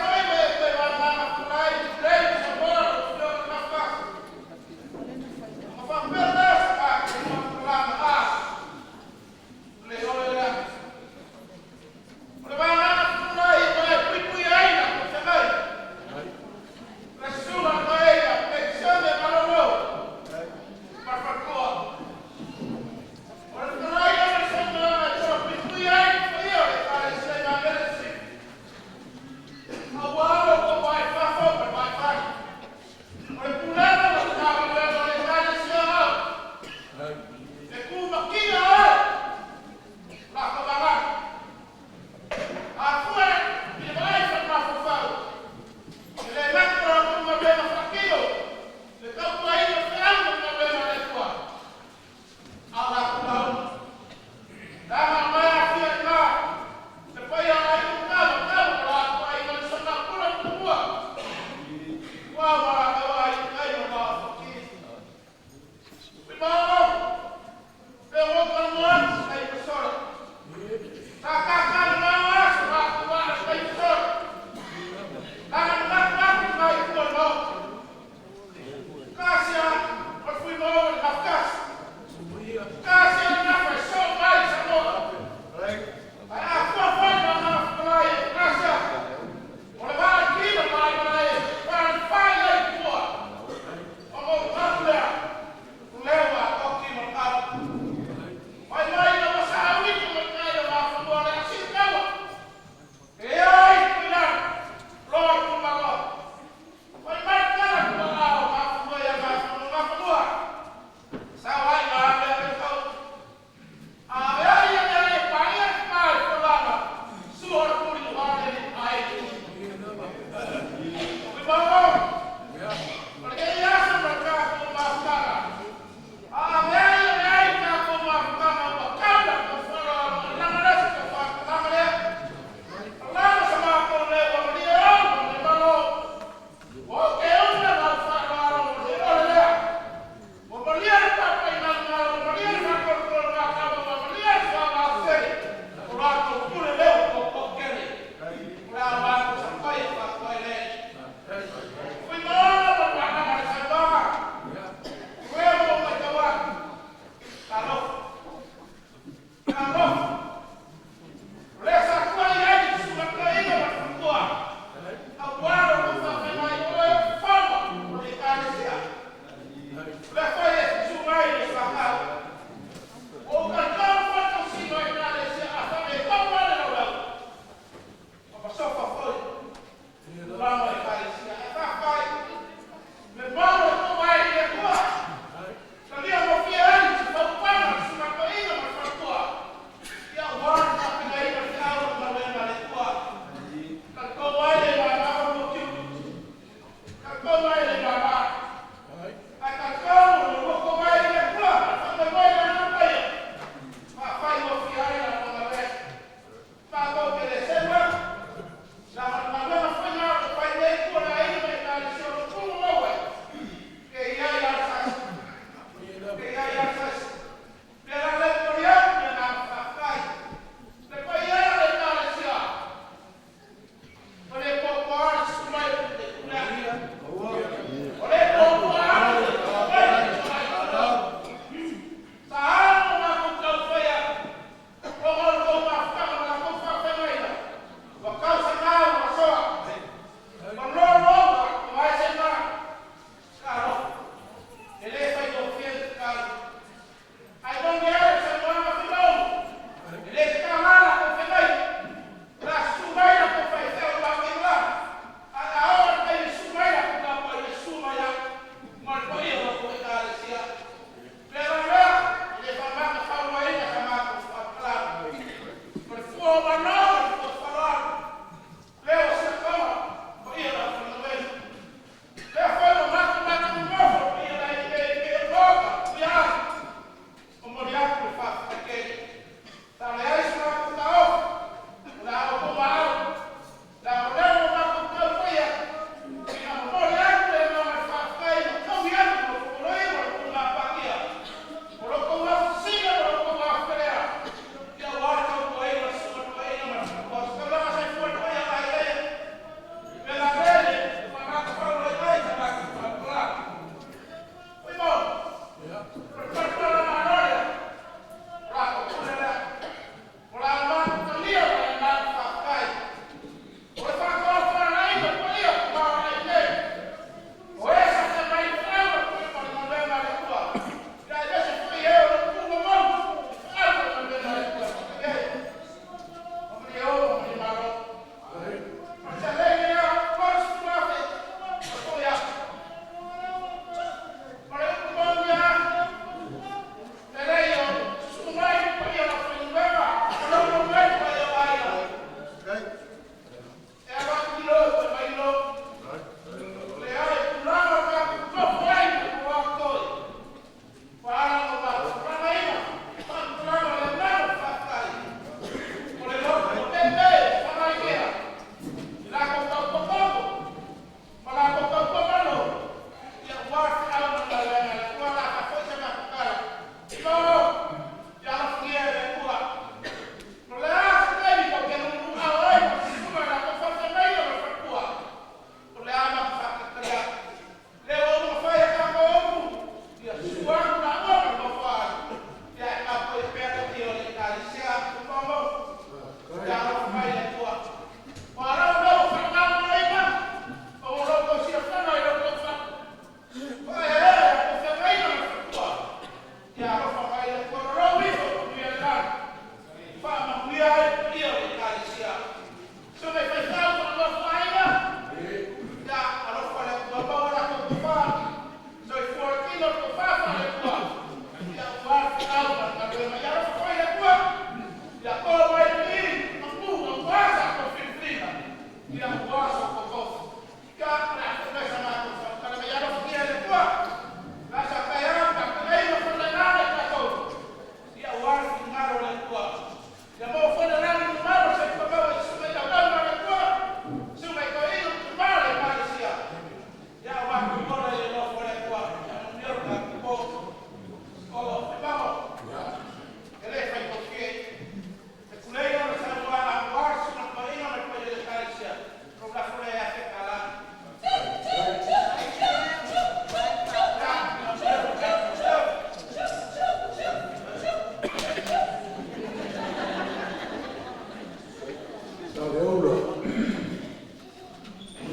euro.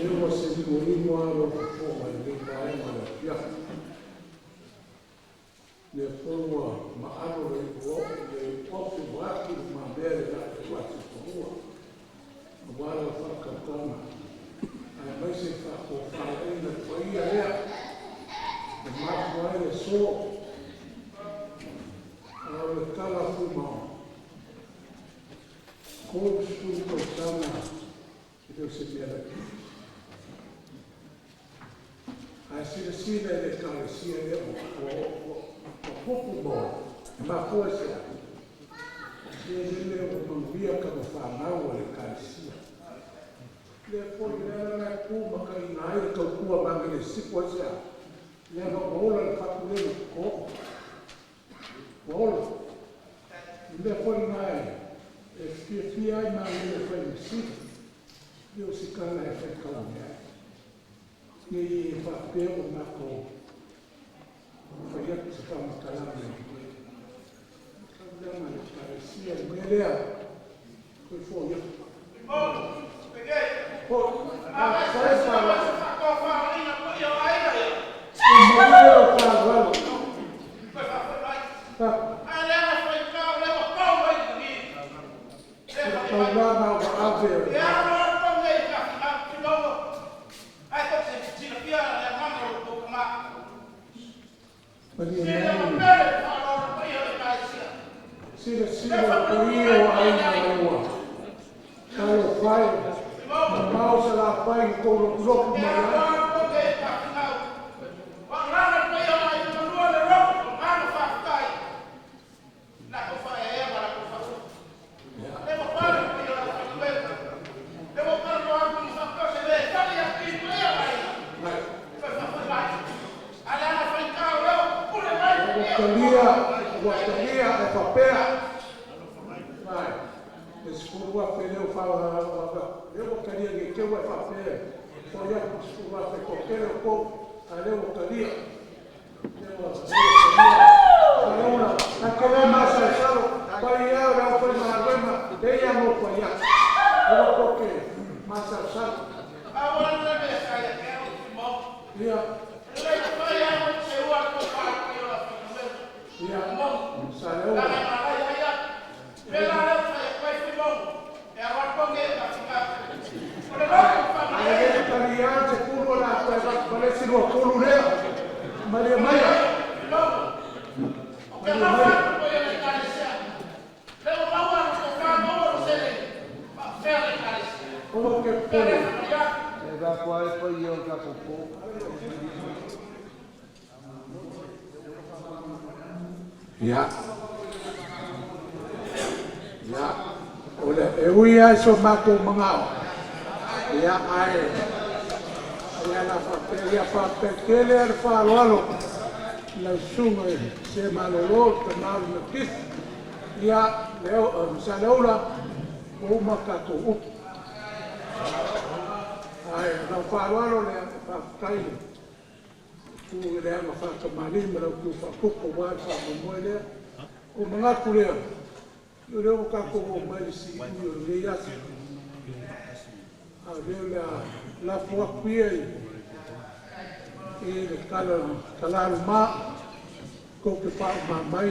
Eu vou ser de Molino, eu vou ir para a depois uma árvore de copo vato, uma bela da rua. Agora eu faço cantona. Aí vai ser para ainda foi aí. O mato vai é só. Agora está lá fumando. Como se fosse que Deus se vier aqui. Aí se ele carecia, ele pouco bom, mas coisa, se ele não via como falar, ele carecia. Depois ele era Cuba, que na ilha que o Cuba magreci, coisa, leva bola, ele faz com ele coco, bola. E depois na ilha, ele fia aí na ilha foi vencido, Deus se cala e foi calma. E papel na cor. Foi que se fala calado. O problema parecia melhor. Foi. Peguei. Foi so mato mangao. Ya ai. Ya la familia papel el farolo. La suma se malolo canal no kis. Ya leo salola uma kato. Ai la farolo le kai. Tu le ma fa malim la tu fa kuko wa fa moile. O manga kulea. Eu não vou mais se eu leia assim. A ver lá fora que ele calar uma com que faz mamãe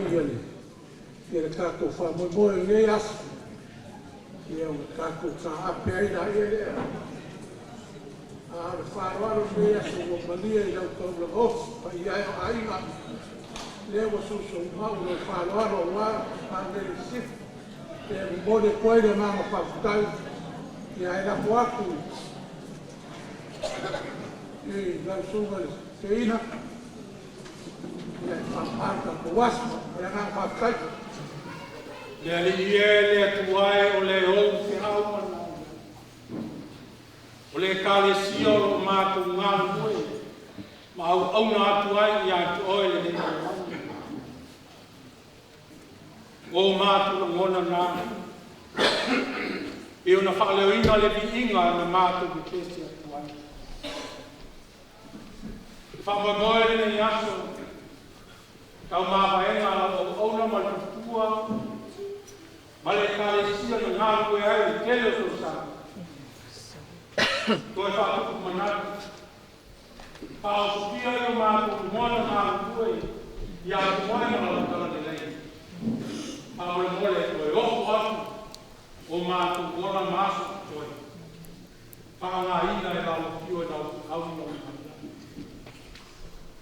ele tá com fama boa leia assim. E eu tá com a perna ele a farol leia assim o malia e o cobro aí leva o mal o farol lá para ele e bom depois de mama para ficar e aí na foto e lá suba teina e a marca boas e na para ficar le tuai o le o se au o le kalesia o matu ngal moi ma au na tuai ia o le o matu ngona na e ona whaaleuina le viinga na matu ki kesi atuai. Whamomoe le ni aso kau mawaenga o ona malutua ma le kalesia na ngālu e ai tele o sa Toi whātuku manatu. Pāosukia i o mātou moana mātua i a tuaina o tala de lei. Pāole mole toi ofo atu o mātou ora māsu toi. Pāngā ina e lau kio e lau au i o mātou.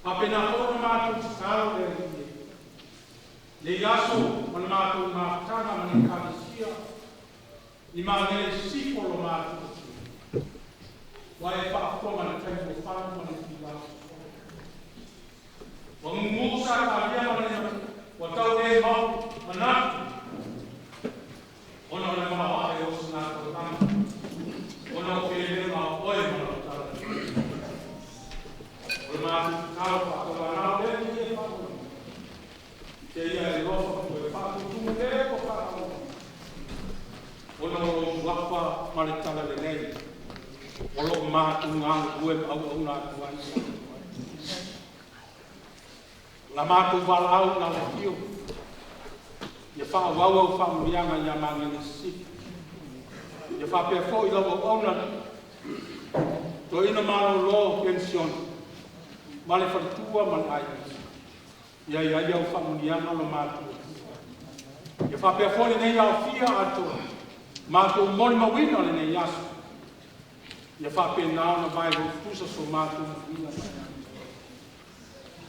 Pāpena ora mātou tikaro le rinne. Le yaso mana mātou mātanga mana kāmisia. I māngele sifolo mātou. Wai whakakua mana taimo whānu mana ki laso. Wa ngumusa ka mea mana wa tau e mau manatu. Ona le maa wae o sinako tanga. Ona o kele maa oe mana o tala. Ona maa karo whakakua nao le ni e whakakua. Te ia e lofa koe whakakutumu le ko whakakua. Ona o wapa mare tala le nei. Olo mātu ngāngu ue au nā tuai. La mātu wala au nā le hio. Ia wha wau au wha murianga ia mangene si. Ia wha pia fo i lau au na. To ina mālo lo pension. Male wharitua man ai. Ia iau wha murianga lo mātu. Ia wha pia fo ni nei au fia ato. Mātu moni mawina le nei yasu. Ia whape nao na vai ro fusa so mātu ina.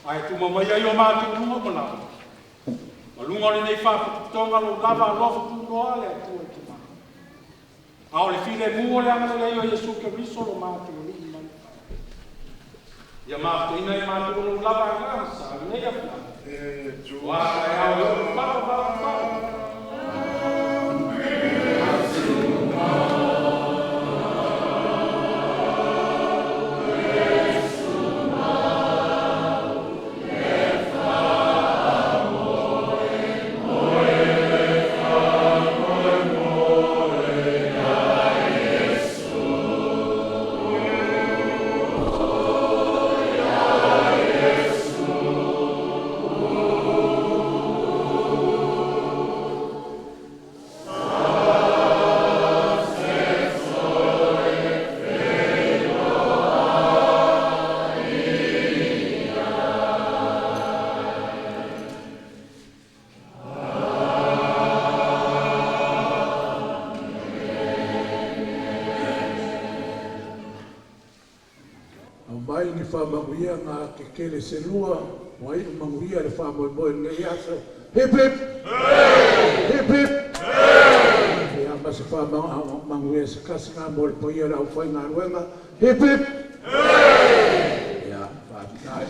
Ai tu mamai ai o mātu lunga mana. Ma lunga ni nei whape tonga lo lava lofa tu roa le tu e tu mana. Ao le file mua le angana leo Yesu ke riso lo mātu lo ni mana. Ia mātu ina i mātu lo lava ngana sa nei a pina. Waka e ao e papa papa. Whamaguia ngā kekele se lua, wai o manguia le whamoe nei aso. Hip hip! Hip hip! E amba se whamanguia se kasi ngā mōre poia rau whai ngā ruenga. Hip hip! Ia, whapikai.